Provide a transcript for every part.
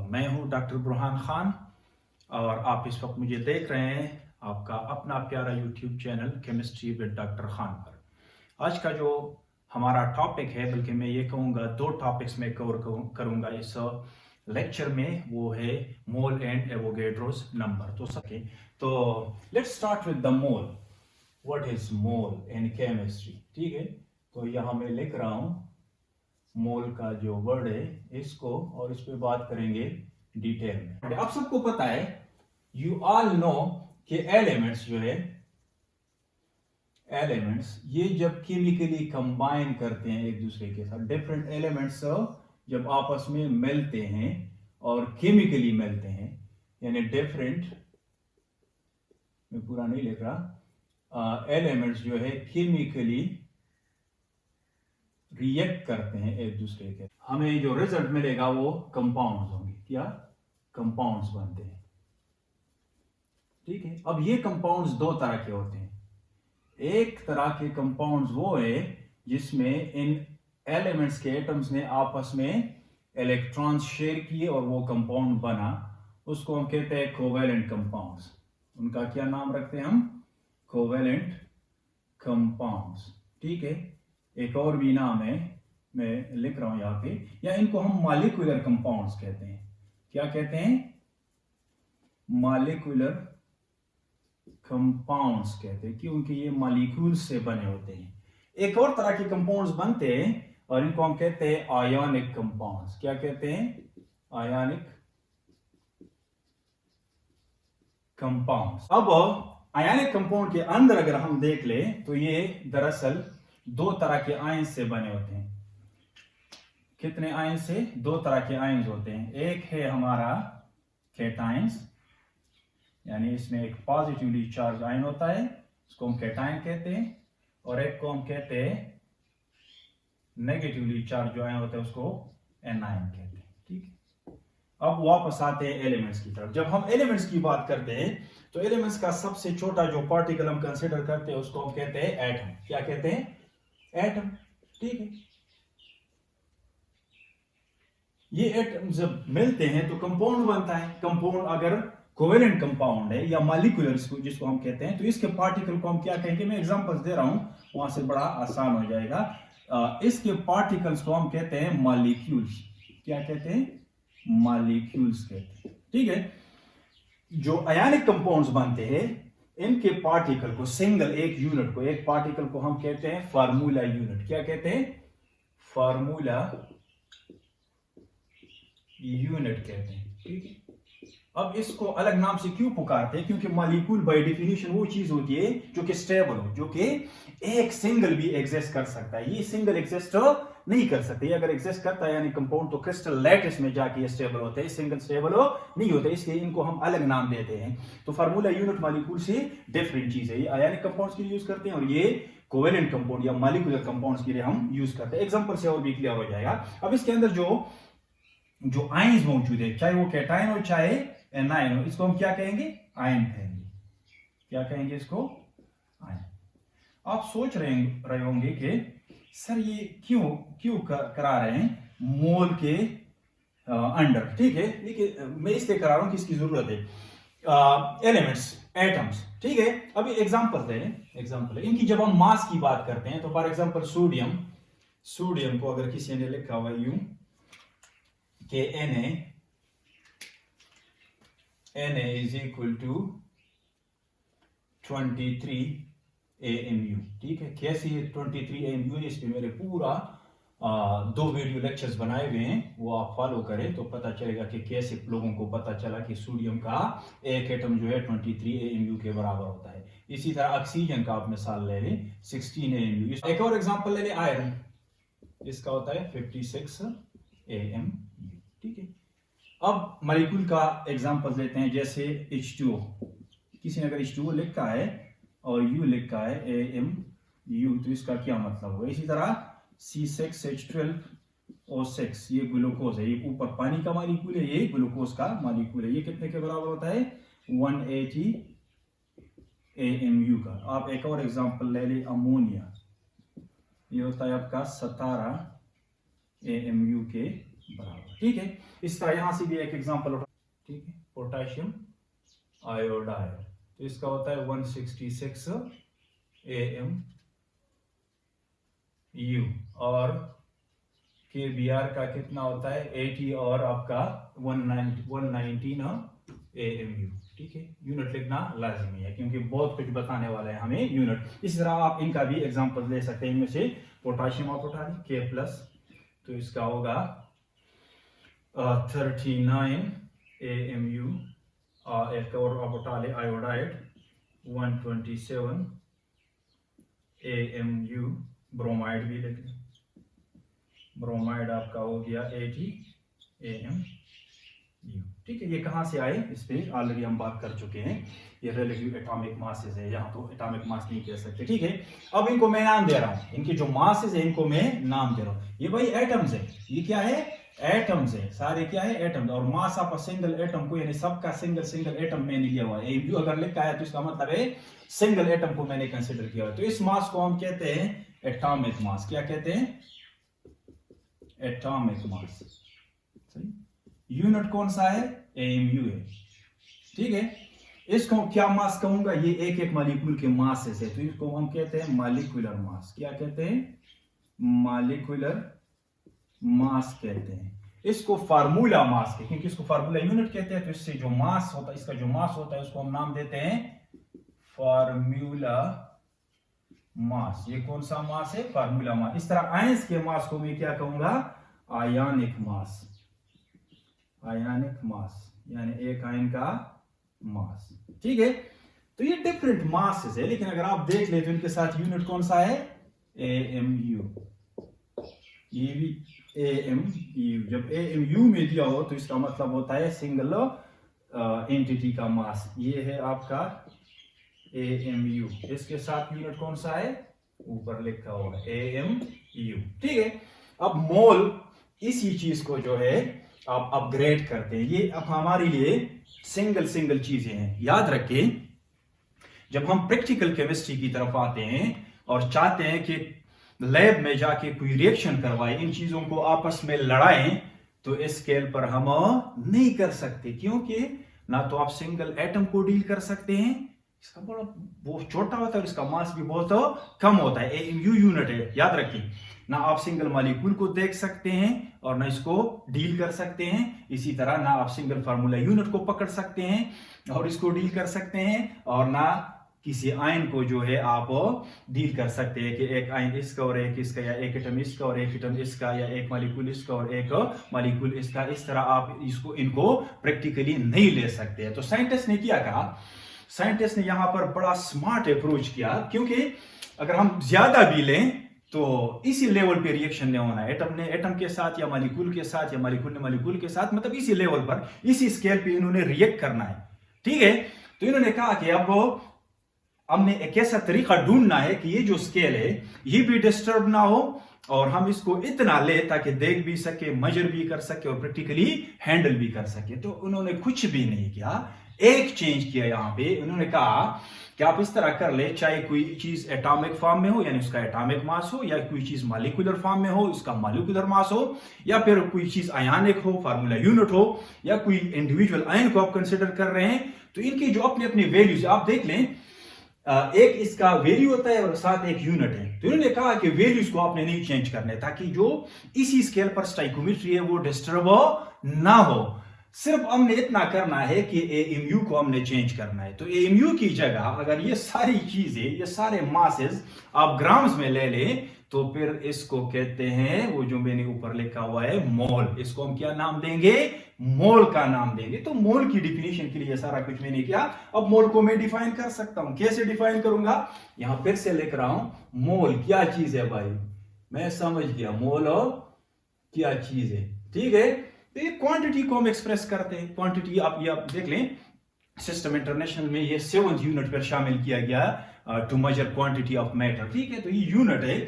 मैं हूं डॉक्टर बुरहान खान और आप इस वक्त मुझे देख रहे हैं आपका अपना प्यारा YouTube channel chemistry with doctor Khan पर। आज का जो हमारा टॉपिक है, बल्कि मैं ये कहूँगा दो टॉपिक्स में कवर करूँगा इस लेक्चर में, वो है मोल एंड एवोगैड्रोस नंबर। तो let's start with the mole. What is mole in chemistry? ठीक है, तो यहाँ मैं लिख रहा हूँ मोल का जो वर्ड है इसको, और इस पे बात करेंगे डिटेल में। आप सबको पता है, यू ऑल नो कि एलिमेंट्स जो है, एलिमेंट्स ये जब केमिकली कंबाइन करते हैं एक दूसरे के साथ, डिफरेंट एलिमेंट्स जब आपस में मिलते हैं और केमिकली मिलते हैं, यानी डिफरेंट, मैं पूरा नहीं लिख रहा, एलिमेंट्स जो है केमिकली रिएक्ट करते हैं एक दूसरे के, हमें जो रिजल्ट मिलेगा वो कंपाउंड्स होंगे। क्या? कंपाउंड्स बनते हैं। ठीक है, अब ये कंपाउंड्स दो तरह के होते हैं। एक तरह के कंपाउंड्स वो है जिसमें इन एलिमेंट्स के एटम्स ने आपस में इलेक्ट्रॉन्स शेयर किए और वो कंपाउंड बना, उसको हम कहते हैं कोवेलेंट कंपाउंड्स। उनका क्या नाम रखते हैं हम? Covalent compounds. ठीक है, एक और भी नाम है, मैं लिख रहा हूं यहां पे, या इनको हम मॉलिक्यूलर कंपाउंड्स कहते हैं। क्या कहते हैं? मॉलिक्यूलर कंपाउंड्स कहते हैं, क्योंकि ये मॉलिक्यूल्स से बने होते हैं। एक और तरह के कंपाउंड्स बनते हैं और इनको हम कहते हैं आयोनिक कंपाउंड्स। क्या कहते हैं? Ionic compounds. अब आयोनिक कंपाउंड के अंदर अगर हम देख ले तो ये दरअसल दो तरह के आयन से बने होते हैं। कितने आयन से? दो तरह के आयन होते हैं। एक है हमारा कैटायंस, यानी इसमें एक पॉजिटिवली चार्ज आयन होता है, इसको हम कैटायन कहते हैं, और एक को हम कहते हैं नेगेटिवली चार्ज जो आयन होता है उसको एनायन कहते हैं। ठीक है, अब वापस आते हैं एलिमेंट्स की तरफ। जब हम एलिमेंट्स की बात करते हैं तो एलिमेंट्स का सबसे छोटा जो पार्टिकल हम कंसीडर करते हैं उसको हम कहते हैं एटम। क्या कहते हैं? एटम। ठीक है, ये एटम जब मिलते हैं तो कंपाउंड बनता है। कंपाउंड अगर कोवेलेंट कंपाउंड है या मॉलिक्यूलर जिसको हम कहते हैं, तो इसके पार्टिकल को हम क्या कहेंगे? मैं एग्जांपल्स दे रहा हूं, वहां से बड़ा आसान हो जाएगा। इसके पार्टिकल्स को हम कहते हैं मॉलिक्यूल्स। क्या कहते हैं? मॉलिक्यूल्स कहते हैं। ठीक है, जो आयनिक कंपाउंड्स बनते हैं इनके पार्टिकल को, सिंगल एक यूनिट को, एक पार्टिकल को हम कहते हैं फार्मूला यूनिट। क्या कहते हैं? फार्मूला यूनिट कहते हैं। ठीक है, अब इसको अलग नाम से क्यों पुकारते हैं? क्योंकि मॉलिक्यूल बाय डेफिनेशन वो चीज होती है जो कि स्टेबल हो, जो कि एक सिंगल भी एग्जिस्ट कर सकता है। ये सिंगल एग्जिस्ट नहीं कर सकते। अगर एग्जिस्ट करता है यानी कंपाउंड, तो क्रिस्टल लैटिस में जाके ये स्टेबल होते हैं, सिंगल स्टेबल हो नहीं होते, इसलिए इनको हम अलग नाम देते हैं। तो फार्मूला यूनिट मॉलिक्यूल से डिफरेंट चीज है। ये आयनिक कंपाउंड्स के लिए यूज करते हैं और ये कोवेलेंट कंपाउंड या मॉलिक्यूलर कंपाउंड्स के लिए हम यूज करते हैं। एग्जांपल से और भी क्लियर हो जाएगा। अब इसके अंदर जो आयंस मौजूद है, चाहे वो कैटायन हो चाहे एनायन हो, इसको हम क्या कहेंगे? आयन कहेंगे। क्या कहेंगे इसको? आयन। आप सोच रहे होंगे कि सर ये क्यों करा रहे हैं मोल के अंडर? ठीक है, देखिए मैं इसलिए करा रहा हूं कि इसकी जरूरत है। Elements, atoms. ठीक है, अभी एग्जांपल है इनकी। जब हम मास की बात करते हैं तो फॉर एग्जांपल सोडियम को अगर किसी ने लिखा हुआ यूं कि Na is equal to 23 AMU। ठीक है, कैसे 23 AMU? इस पे मेरे पूरा 2 वीडियो लेक्चर्स बनाए हुए हैं, वो आप फॉलो करें तो पता चलेगा कि कैसे लोगों को पता चला कि सोडियम का एक एटम जो है 23 AMU के बराबर होता है। इसी तरह ऑक्सीजन का आप मिसाल ले लें, 16 AMU। एक और एग्जांपल ले लें, आयरन, इसका होता है 56 AMU। ठीक है, अब मॉलिक्यूल का एग्जांपल लेते हैं, जैसे H2O। किसी ने अगर H2O लिखा है और U लिखा है AMU, तो इसका क्या मतलब होगा? इसी तरह C6H12O6, ये ग्लूकोज है, ये ऊपर पानी का मॉलिक्यूल है, ये ग्लूकोज का मॉलिक्यूल है। ये कितने के बराबर होता है? 180 AMU का। आप एक और एग्जांपल ले लें, अमोनिया, ये होता है आपका 17 AMU के बराबर, ठीक है। इस तरह यहां से भी एक एग्जांपल उठा, ठीक है, पोटेशियम आयोडाइड, तो इसका होता है 166 AMU, और KBr का कितना होता है 80, और आपका 119 AMU, ठीक है। यूनिट लिखना लाजमी है क्योंकि बहुत कुछ बताने वाला है हमें यूनिट। इसी तरह आप इनका भी एग्जांपल ले सकते हैं। इनमें से पोटाशियम आप उठा लें K+, तो इसका होगा 39 AMU, एक और आप उठा ले आयोडाइड 127 AMU, ब्रोमाइड भी लिख लें, ब्रोमाइड आपका हो गया 80 AMU, ठीक है। ये कहाँ से आए, इस पे ऑलरेडी हम बात कर चुके हैं। ये रिलेटिव एटॉमिक मासेस है, यहाँ तो एटॉमिक मास नहीं कह सकते, ठीक है। अब इनको मैं नाम दे रहा हूँ, इनके जो मासेस है इनको मैं नाम दे रहा हूँ। ये भाई एटम्स है, ये क्या है, एटम्स है, सारे क्या है एटम्स, और मास ऑफ सिंगल एटम को, यानी सबका सिंगल सिंगल एटम मैंने लिया हुआ है। AMU अगर लिखा है तो इसका मतलब है सिंगल एटम को मैंने कंसिडर किया हुआ है। तो इस मास को हम कहते हैं एटॉमिक मास। क्या कहते हैं, एटॉमिक मास। सही, यूनिट कौन सा है, AMU है, ठीक है। इसको क्या मास कहूंगा, ये एक एक मॉलिक्यूल के मास है, तो इसको हम कहते हैं मॉलिक्यूलर मास। क्या कहते हैं, मॉलिक्यूलर मास कहते हैं। इसको फार्मूला मास कहते हैं, क्योंकि इसको फार्मूला यूनिट कहते हैं। तो इससे जो मास होता है, इसका जो मास होता है उसको हम नाम देते हैं फार्मूला मास। ये कौन सा मास है, फार्मूला मास। इस तरह आयंस के मास को मैं क्या कहूंगा, आयनिक मास। आयनिक मास यानी एक आयन का मास, ठीक है। तो ये डिफरेंट मासेस है, लेकिन अगर आप देख ले तो इनके साथ यूनिट कौन सा है, AMU। ये भी AMU, जब AMU में दिया हो तो इसका मतलब होता है सिंगल एंटिटी का मास। ये है आपका AMU, इसके साथ यूनिट कौन सा है, ऊपर लिखा हुआ AMU, ठीक है। अब मोल इसी चीज को जो है आप अपग्रेड करते हैं। ये अब हमारे लिए सिंगल सिंगल चीजें हैं, याद रखें। जब हम प्रैक्टिकल केमिस्ट्री की तरफ आते हैं और चाहते हैं कि लैब में जाके कोई रिएक्शन करवाए, इन चीजों को आपस में लड़ाएं, तो इस स्केल पर हम नहीं कर सकते, क्योंकि ना तो आप सिंगल एटम को डील कर सकते हैं, इसका बड़ा बहुत छोटा होता है और इसका मास भी बहुत कम होता है। AMU यूनिट है, याद रखिए। ना आप सिंगल मॉलिक्यूल को देख सकते हैं और ना इसको डील कर सकते हैं। इसी तरह ना आप सिंगल फार्मूला यूनिट को पकड़ सकते हैं और इसको डील कर सकते हैं, और ना किसी आयन को जो है आप डील कर सकते हैं कि एक आयन इसका और एक इसका, या एक एटम इसका और एक एटम इसका, या एक मॉलिक्यूल इसका और एक मॉलिक्यूल इसका। इस तरह आप इसको इनको प्रैक्टिकली नहीं ले सकते। तो साइंटिस्ट ने क्या कहा, साइंटिस्ट ने यहां पर बड़ा स्मार्ट अप्रोच किया, क्योंकि अगर हम ज्यादा भी लें तो इसी लेवल पे रिएक्शन नहीं होना है। एटम ने एटम के साथ, या मॉलिक्यूल के साथ, या मॉलिक्यूल ने मॉलिक्यूल के साथ, मतलब इसी लेवल पर, इसी स्केल पे इन्होंने रिएक्ट करना है, ठीक है। तो इन्होंने कहा कि अब हमने एक ऐसा तरीका ढूंढना है कि ये जो स्केल है ये भी डिस्टर्ब ना हो, और हम इसको इतना ले ताकि देख भी सके, मेजर भी कर सके और प्रैक्टिकली हैंडल भी कर सके। तो उन्होंने कुछ भी नहीं किया, एक चेंज किया यहां पे। उन्होंने कहा कि आप इस तरह कर ले, चाहे कोई चीज एटॉमिक फॉर्म में हो यानी उसका एटॉमिक मास हो, या कोई चीज मॉलिक्यूलर फॉर्म में हो उसका मॉलिक्यूलर मास हो, या फिर कोई चीज आयनिक हो, फार्मूला यूनिट हो, या कोई इंडिविजुअल आयन को आप कंसिडर कर रहे हैं, तो इनकी जो अपनी अपनी वैल्यूज आप देख लें, एक इसका वैल्यू होता है और साथ एक यूनिट है। तो इन्होंने कहा कि वैल्यूज को आपने नहीं चेंज करने, ताकि जो इसी स्केल पर स्टाइकोमेट्री है वो डिस्टर्ब ना हो। सिर्फ हमने इतना करना है कि AMU को हमने चेंज करना है। तो AMU की जगह अगर ये सारी चीजें, ये सारे मासेस आप ग्राम्स में ले लें, तो फिर इसको कहते हैं, वो जो मैंने ऊपर लिखा हुआ है मोल, इसको हम क्या नाम देंगे, मोल का नाम देंगे। तो मोल की डिफिनेशन के लिए सारा कुछ मैंने किया। अब मोल को मैं डिफाइन कर सकता हूं, कैसे डिफाइन करूंगा, यहां फिर से लिख रहा हूं। मोल क्या चीज है भाई, मैं समझ गया मोल क्या चीज है, ठीक है। तो ये क्वांटिटी को हम एक्सप्रेस करते हैं। क्वांटिटी आप ये आप देख लें, सिस्टम इंटरनेशनल में ये 7th यूनिट पर शामिल किया गया to measure quantity of matter, ठीक है। तो ये यूनिट है,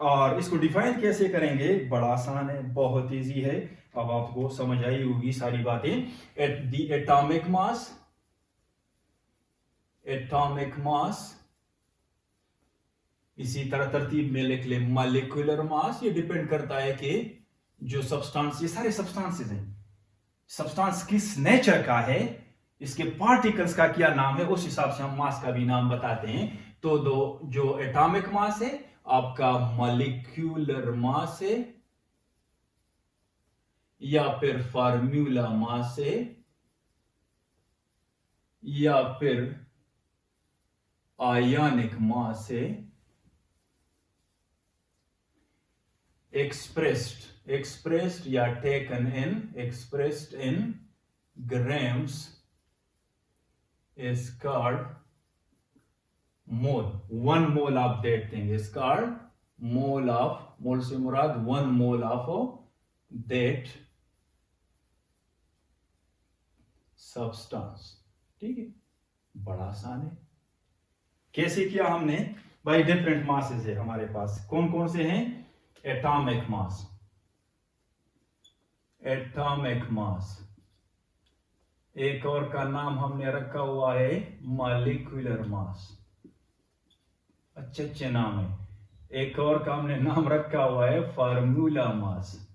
और इसको डिफाइन कैसे करेंगे, बड़ा आसान है, बहुत इजी है। अब आपको समझ आई होगी सारी बातें। At the atomic mass, atomic mass, इसी तरह तरतीब में लिख ले मॉलिक्यूलर मास। ये डिपेंड करता है कि जो सब्सटेंस, ये सारे सब्सटेंसेस हैं, सब्सटेंस किस नेचर का है, इसके पार्टिकल्स का क्या नाम है, उस हिसाब से हम मास का भी नाम बताते हैं। तो दो, जो एटॉमिक मास है, आपका मॉलिक्यूलर मास है, या फिर फार्मूला मास है, या फिर आयनिक मास है, expressed या expressed in grams is called mole. 1 mole of that thing is called mole से मुराद 1 mole of that substance। ठीक है, बड़ा आसान है। कैसे किया हमने भाई? डिफरेंट मासेस है हमारे पास, कौन कौन से हैं? एटॉमिक मास, एक और का नाम हमने रखा हुआ है मॉलिक्यूलर मास, अच्छे अच्छे नाम है। एक और का हमने नाम रखा हुआ है फार्मूला मास,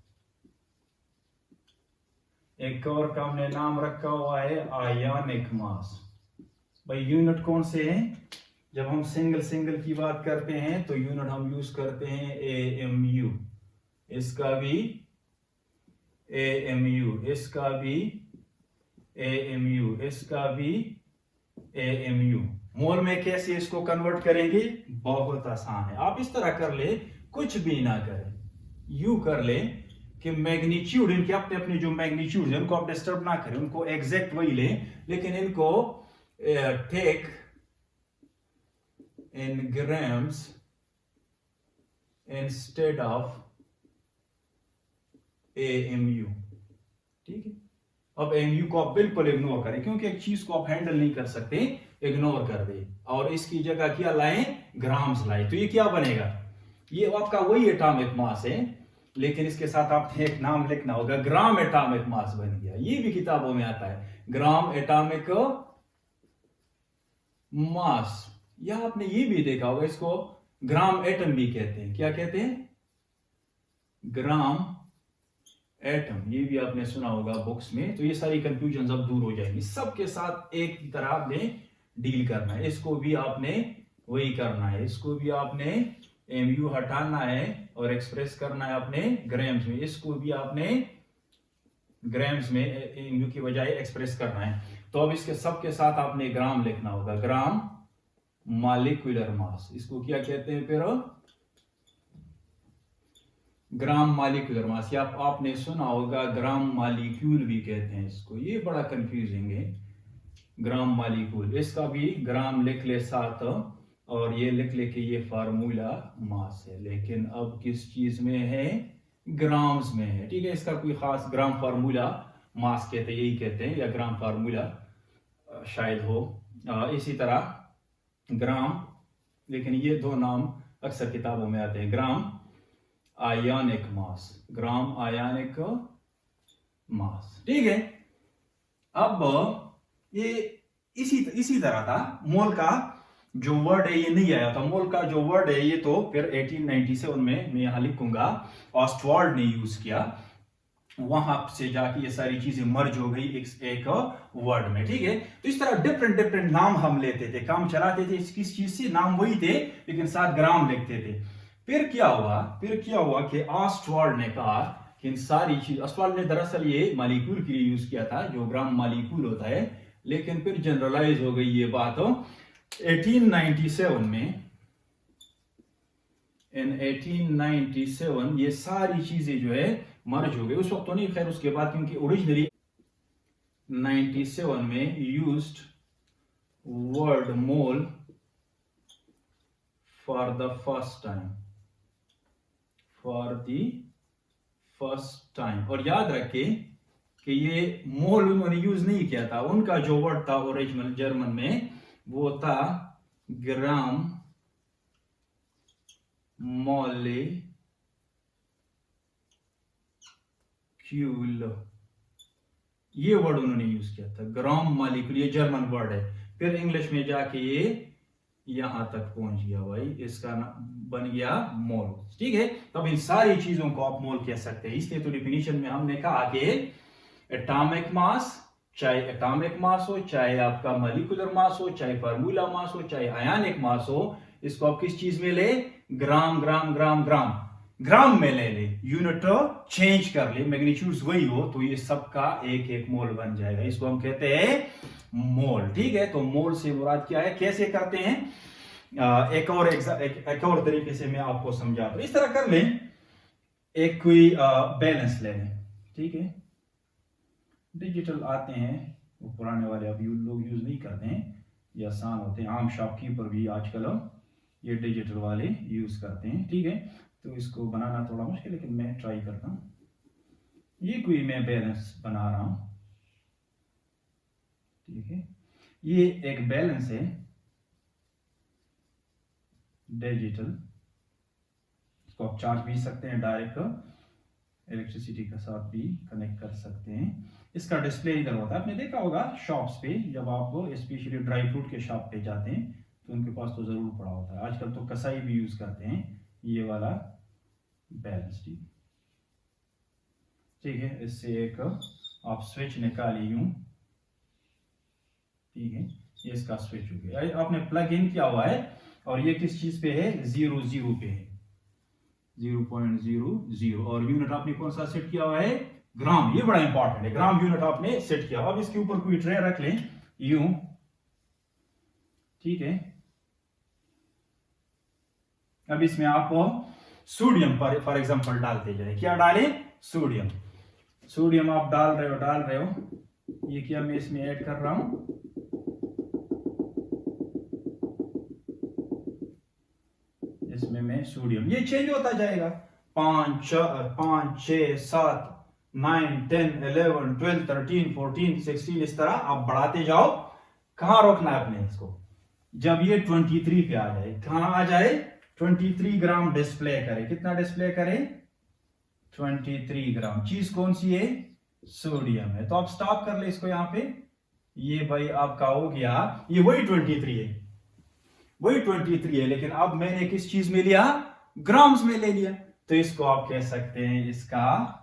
एक और का हमने नाम रखा हुआ है आयनिक मास। भाई यूनिट कौन से हैं? जब हम सिंगल की बात करते हैं तो यूनिट हम यूज करते हैं AMU, इसका भी AMU, इसका भी AMU, इसका भी AMU। मोल में कैसे इसको कन्वर्ट करेंगे? बहुत आसान है, आप इस तरह कर ले, कुछ भी ना करें, यू कर ले कि मैग्नीट्यूड, इनके अपने अपने जो मैग्नीट्यूड है उनको आप डिस्टर्ब ना करें, उनको एग्जैक्ट वही ले, लेकिन इनको take in grams instead of AMU। ठीक है, अब AMU को आप बिल्कुल इग्नोर करें, क्योंकि एक चीज को आप हैंडल नहीं कर सकते, इग्नोर कर दे, और इसकी जगह क्या लाएं? ग्राम्स लाएं। तो ये क्या बनेगा? ये आपका वही एटॉमिक मास है, लेकिन इसके साथ आपने एक नाम लिखना होगा, ग्राम एटॉमिक मास बन गया। ये भी किताबों में आता है, ग्राम एटॉमिक मास, या आपने ये भी देखा होगा, इसको ग्राम एटम भी कहते हैं। क्या कहते हैं? ग्राम एटम, ये भी आपने सुना होगा बुक्स में। तो ये सारी कंफ्यूजन अब दूर हो जाएंगी, सबके साथ एक ही तरह आपने डील करना है। इसको भी आपने वही करना है, इसको भी आपने एमयू हटाना है और एक्सप्रेस करना है अपने ग्राम्स में, इसको भी आपने ग्राम्स में एमयू की बजाय एक्सप्रेस करना है। तो अब इसके सबके साथ आपने ग्राम लिखना होगा, ग्राम मॉलिक्यूलर मास, इसको क्या कहते हैं फिर? ग्राम मॉलिक्यूलर मास, या आपने सुना होगा ग्राम मॉलिक्यूल भी कहते हैं इसको, ये बड़ा कंफ्यूजिंग है। ग्राम मॉलिक्यूल, इसका भी ग्राम लिख ले साथ, और ये लिख ले कि ये फार्मूला मास है, लेकिन अब किस चीज में है? ग्राम्स में है। ठीक है, इसका कोई खास ग्राम फार्मूला मास कहते हैं, यही कहते हैं, या ग्राम फार्मूला शायद हो। इसी तरह ग्राम, लेकिन ये दो नाम अक्सर किताबों में आते हैं, ग्राम आयनिक मास, ग्राम आयनिक मास। ठीक है, अब ये इसी तरह था। मोल का जो वर्ड है ये नहीं आया था, मोल का जो वर्ड है ये तो फिर 1897 में मैं यहां लिखूंगा, ऑस्टवाल्ड ने यूज किया, वहां से जाके ये सारी चीजें मर्ज हो गई एक वर्ड में। ठीक है, तो इस तरह डिफरेंट नाम हम लेते थे, काम चलाते थे, किस चीज से? नाम वही थे, लेकिन साथ ग्राम लिखते थे। फिर क्या हुआ कि ऑस्टवाल्ड ने कहा कि इन सारी चीज, ऑस्टवाल्ड ने दरअसल ये मॉलिक्यूल के लिए यूज किया था, जो ग्राम मॉलिक्यूल होता है, लेकिन फिर जनरलाइज हो गई ये बात 1897 में। इन 1897 ये सारी चीजें जो है मर्ज हो गई, उस वक्त तो नहीं, खैर उसके बाद, क्योंकि ओरिजिनली 97 में used word mole for the first time, और याद रखें कि ये मोल उन्होंने यूज नहीं किया था, उनका जो वर्ड था ओरिजिनल जर्मन में वो था ग्राम मॉलिक्यूल, ये वर्ड उन्होंने यूज किया था, ग्राम मॉलिक्यूल, ये जर्मन वर्ड है। फिर इंग्लिश में जाके ये यहां तक पहुंच गया भाई, इसका बन गया मोल। ठीक है, तब इन सारी चीजों को आप मोल कह सकते हैं। इसलिए तो डिफिनीशन में हमने कहा कि एटॉमिक मास, चाहे एटॉमिक मास हो, चाहे आपका मॉलिक्यूलर मास हो, चाहे फार्मूला मास हो, चाहे आयनिक मास हो, इसको आप किस चीज में ले, ग्राम ग्राम ग्राम ग्राम ग्राम में ले ले, यूनिट चेंज कर ले, मैग्नीट्यूड वही हो, तो ये सबका एक एक मोल बन जाएगा। इसको हम कहते हैं मोल। ठीक है, तो मोल से मुराद क्या है, कैसे करते हैं, एक और तरीके से मैं आपको समझा दूं। इस तरह कर लें, एक कोई बैलेंस ले लें। ठीक है, डिजिटल आते हैं, वो पुराने वाले अब लोग यूज नहीं करते हैं, ये आसान होते हैं, आम शॉपकीपर भी आजकल ये डिजिटल वाले यूज करते हैं। ठीक है, तो इसको बनाना थोड़ा मुश्किल, लेकिन मैं ट्राई करता हूं। ये कोई मैं बैलेंस बना रहा हूं। ठीक है, ये एक बैलेंस है डिजिटल, इसको आप चार्ज भी सकते हैं, डायरेक्ट इलेक्ट्रिसिटी के साथ भी कनेक्ट कर सकते हैं। इसका डिस्प्ले इधर होता है, आपने देखा होगा शॉप्स पे, जब आप स्पेशली ड्राई फ्रूट के शॉप पे जाते हैं तो उनके पास तो जरूर पड़ा होता है। आजकल तो कसाई भी यूज करते हैं ये वाला बैलेंस। ठीक है, इससे एक आप स्विच निकाली यूं। ठीक है, ये इसका स्विच हो गया, आपने प्लग इन किया हुआ है, और ये किस चीज पे है, 0 पे है, 0.00, और यूनिट आपने कौन सा सेट किया हुआ है, ग्राम। ये बड़ा इंपॉर्टेंट है, ग्राम यूनिट आपने सेट किया। अब इसके ऊपर कोई ट्रे रख लें यूं। ठीक है, अब इसमें आप सोडियम फॉर एग्जांपल डालते जाए। क्या डालें, सोडियम। सोडियम आप डाल रहे हो, ये क्या मैं इसमें ऐड कर रहा हूं, इसमें मैं सोडियम, ये चेंज होता जाएगा, 5 6 7 9 10 11 12 13 14 16, इस तरह आप बढ़ाते जाओ। कहां रोकना है अपने इसको, जब ये 23 पे आ जाए, कहां आ जाए, 23 ग्राम डिस्प्ले करे। कितना डिस्प्ले करे, 23 ग्राम। चीज कौन सी है, सोडियम है। तो आप स्टॉप कर ले इसको यहां पे, ये भाई आपका हो गया, ये वही 23 है, वही 23 है, लेकिन अब मैंने किस चीज में लिया, ग्राम्स में ले लिया। तो इसको आप कह सकते हैं इसका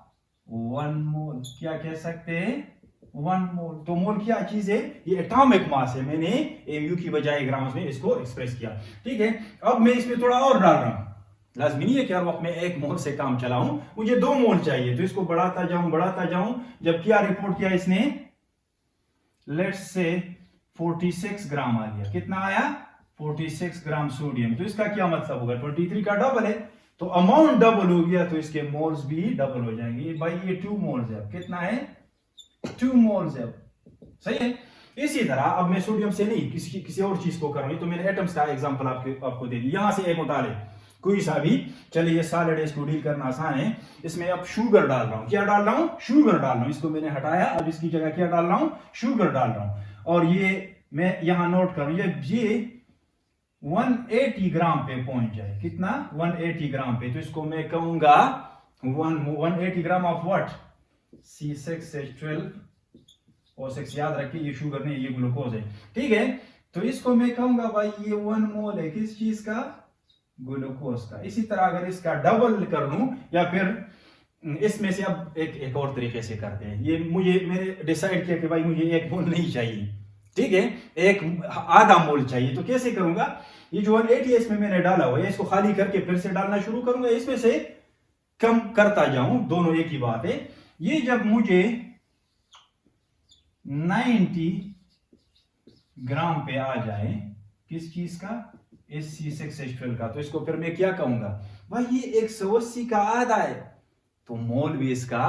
1 मोल। क्या कह सकते हैं, 1 मोल। तो मोल क्या चीज है, ये एटॉमिक मास है, मैंने एमयू की बजाय ग्राम्स में इसको एक्सप्रेस किया। ठीक है, अब मैं इसमें थोड़ा और डाल रहा हूं, लाजमी नहीं है कि हर वक्त मैं 1 मोल से काम चलाऊं, मुझे 2 मोल चाहिए, तो इसको बढ़ाता जाऊं। जब क्या रिपोर्ट किया इसने, लेट्स से 46 ग्राम आ गया। कितना आया, 46 ग्राम सोडियम। तो इसका क्या मतलब होगा, 23 का डबल है, तो अमाउंट डबल हो गया, तो इसके मोल्स भी डबल हो जाएंगे। भाई ये 2 मोल्स है, कितना है, 2 मोल्स है। सही है। इसी तरह अब मैं सोडियम से नहीं किसी और चीज को करूंगी, तो मैंने एटम्स का एग्जांपल आपको दे दिया। यहां से एक उठा ले, कोई सा भी, चलिए ये सॉलिड है, इसको डील करना आसान है। इसमें अब शुगर डाल रहा हूं, क्या डाल रहा हूं, शुगर डाल रहा हूं। इसको मैंने हटाया, अब इसकी जगह क्या डाल रहा हूं, शुगर डाल रहा हूं। और ये मैं यहां नोट करूं, ये 180 ग्राम पे पहुंच जाए। कितना, 180 ग्राम पे। तो इसको मैं कहूंगा 180 ग्राम ऑफ व्हाट, C6H12O6। याद रखिए ये शुगर नहीं, ये ग्लूकोज है। ठीक है, तो इसको मैं कहूंगा भाई ये 1 मोल है, किस चीज का, ग्लूकोज का। इसी तरह अगर इसका डबल कर लूं, या फिर इसमें से अब एक और तरीके से करते हैं। ये मैंने डिसाइड किया कि भाई मुझे 1 मोल नहीं चाहिए, ठीक है, एक आधा मोल चाहिए। तो कैसे करूंगा, ये जो 180 है इसमें मैंने डाला हुआ है, इसको खाली करके फिर से डालना शुरू करूंगा, इसमें से कम करता जाऊं, दोनों एक ही बात है। ये जब मुझे 90 ग्राम पे आ जाए, किस चीज का, इस C6H12 का, तो इसको फिर मैं क्या कहूंगा, भाई ये 180 का आधा है, तो मोल भी इसका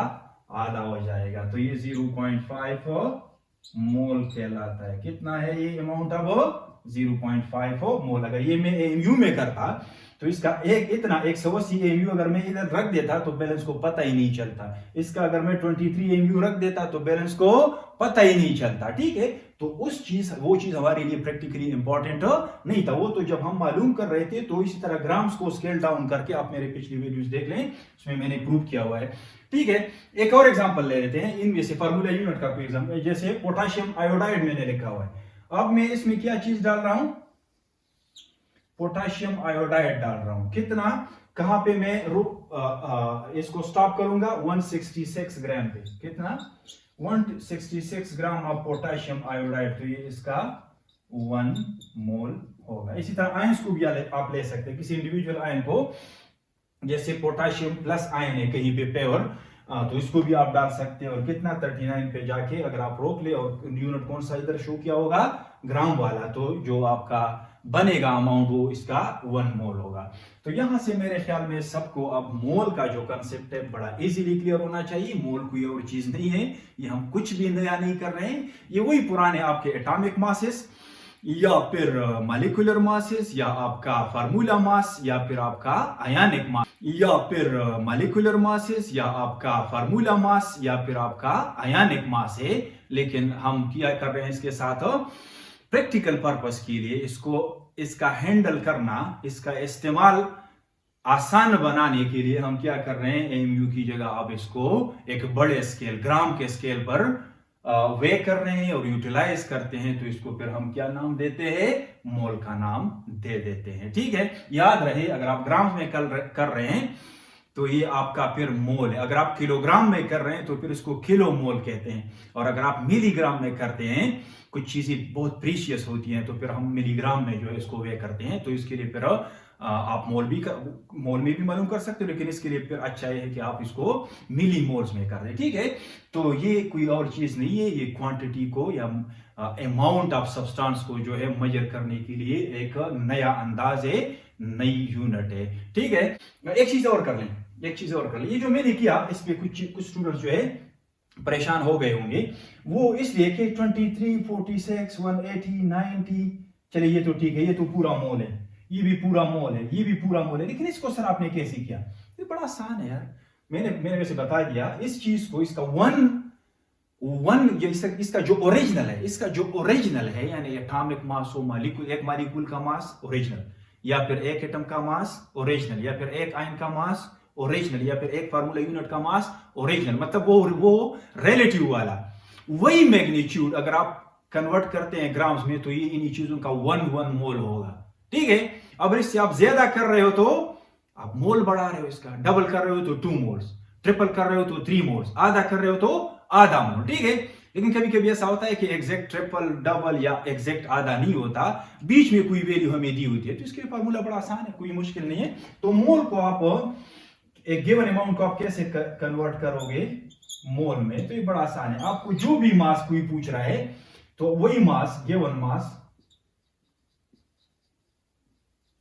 आधा हो जाएगा। तो ये 0.5 मोल कहलाता है। कितना है ये अमाउंट, अब 0.5 मोल। अगर ये मैं एमयू में करता तो इसका इतना 180 एमयू अगर मैं इधर रख देता तो बैलेंस को पता ही नहीं चलता। इसका अगर मैं 23 एमयू रख देता तो बैलेंस को पता ही नहीं चलता। ठीक है, तो वो चीज हमारे लिए प्रैक्टिकली इंपॉर्टेंट नहीं था। वो तो जब हम मालूम कर रहे थे, तो इसी तरह ग्राम्स को स्केल डाउन करके आप मेरे पिछली वीडियोस देख लें, उसमें मैंने प्रूव किया हुआ है। ठीक है, एक और एग्जांपल ले लेते हैं इनमें से, फार्मूला यूनिट का कोई एग्जांपल, जैसे पोटेशियम आयोडाइड मैंने लिखा हुआ है। अब मैं इसमें क्या चीज डाल रहा हूं, पोटाशियम आयोडाइड डाल रहा हूं, कितना, कहां पे मैं इसको स्टॉप करूंगा, 166 ग्राम पे, कितना, 166 ग्राम ऑफ पोटाशियम आयोडाइड, तो ये इसका 1 मोल होगा। इसी तरह आयंस को भी आप ले सकते हैं, किसी इंडिविजुअल आयन को, जैसे पोटाशियम प्लस आयन है कहीं पे प्योर, तो इसको भी आप डाल सकते हैं, और कितना 39 पे जाके अगर आप रोक ले, और यूनिट कौन सा इधर शो किया होगा, ग्राम वाला, तो जो आपका बनेगा अमाउंट वो इसका 1 मोल होगा। तो यहां से मेरे ख्याल में सबको अब मोल का जो कंसेप्ट है बड़ा इजीली क्लियर होना चाहिए। मोल कोई और चीज नहीं है, ये हम कुछ भी नया नहीं कर रहे हैं, ये वही पुराने आपके एटॉमिक मासेस या फिर मॉलिक्यूलर मासेस या आपका फार्मूला मास या फिर आपका आयनिक मास या फिर मॉलिक्यूलर मासेस या आपका फार्मूला मास या फिर आपका आयनिक मास है। लेकिन हम क्या कर रहे हैं इसके साथ, प्रैक्टिकल पर्पस के लिए इसका हैंडल करना, इसका इस्तेमाल आसान बनाने के लिए हम क्या कर रहे हैं, एमयू की जगह आप इसको एक बड़े स्केल, ग्राम के स्केल पर वे कर रहे हैं और यूटिलाइज करते हैं, तो इसको फिर हम क्या नाम देते हैं, मोल का नाम दे देते हैं। ठीक है, याद रहे अगर आप ग्राम में कर रहे हैं तो ये आपका फिर मोल है, अगर आप किलोग्राम में कर रहे हैं तो फिर इसको किलो मोल कहते हैं, और अगर आप मिलीग्राम में करते हैं, कुछ चीजें बहुत प्रीशियस होती हैं, तो फिर हम मिलीग्राम में जो है इसको वे करते हैं। तो इसके लिए फिर आप मोल में भी मालूम कर सकते हो, लेकिन इसके लिए फिर अच्छा है कि आप इसको मिली मोल्स में कर दें। ठीक है, तो ये कोई और चीज नहीं है, ये क्वांटिटी को या अमाउंट ऑफ सब्सटेंस को जो है मेजर करने के लिए एक नया अंदाज है, नई यूनिट है। ठीक है, एक चीज और कर लें, ये जो मैंने किया इस पे कुछ स्टूडेंट्स जो है परेशान हो गए होंगे, वो इसलिए कि 23, 46, 180, 90, चलिए ये तो ठीक है, ये तो पूरा मोल है, ये भी पूरा मोल है, ये भी पूरा मोल है, लेकिन इसको सर आपने कैसे किया, ये बड़ा आसान है यार, मैंने वैसे बता दिया इस चीज को, इसका इसका जो ओरिजिनल है, यानी एटॉमिक मास हो, एक मॉलिक्यूल का मास ओरिजिनल, या फिर एक एटम का मास ओरिजिनल, या फिर एक आयन का मास ओरिजिनल, या फिर एक फार्मूला यूनिट का मास ओरिजिनल, मतलब वो रिलेटिव वाला, वही मैग्नीट्यूड अगर आप कन्वर्ट करते हैं ग्राम्स में, तो ये इन्हीं चीजों का 1 मोल होगा। ठीक है, अब इससे आप ज्यादा कर रहे हो तो आप मोल बढ़ा रहे हो, इसका डबल कर रहे हो तो 2 मोल्स, ट्रिपल कर रहे हो तो 3 मोल्स, आधा कर रहे हो तो आधा मोल। ठीक है, लेकिन कभी कभी ऐसा होता है कि एग्जैक्ट ट्रिपल, डबल या एग्जैक्ट आधा नहीं होता, बीच में कोई वैल्यू हमें दी होती है, तो इसके फार्मूला बड़ा आसान है, कोई मुश्किल नहीं है। तो मोल को आप, एक गिवन अमाउंट को आप कैसे कन्वर्ट करोगे मोल में, तो ये बड़ा आसान है। आपको जो भी मास कोई पूछ रहा है तो वही मास, गिवन मास,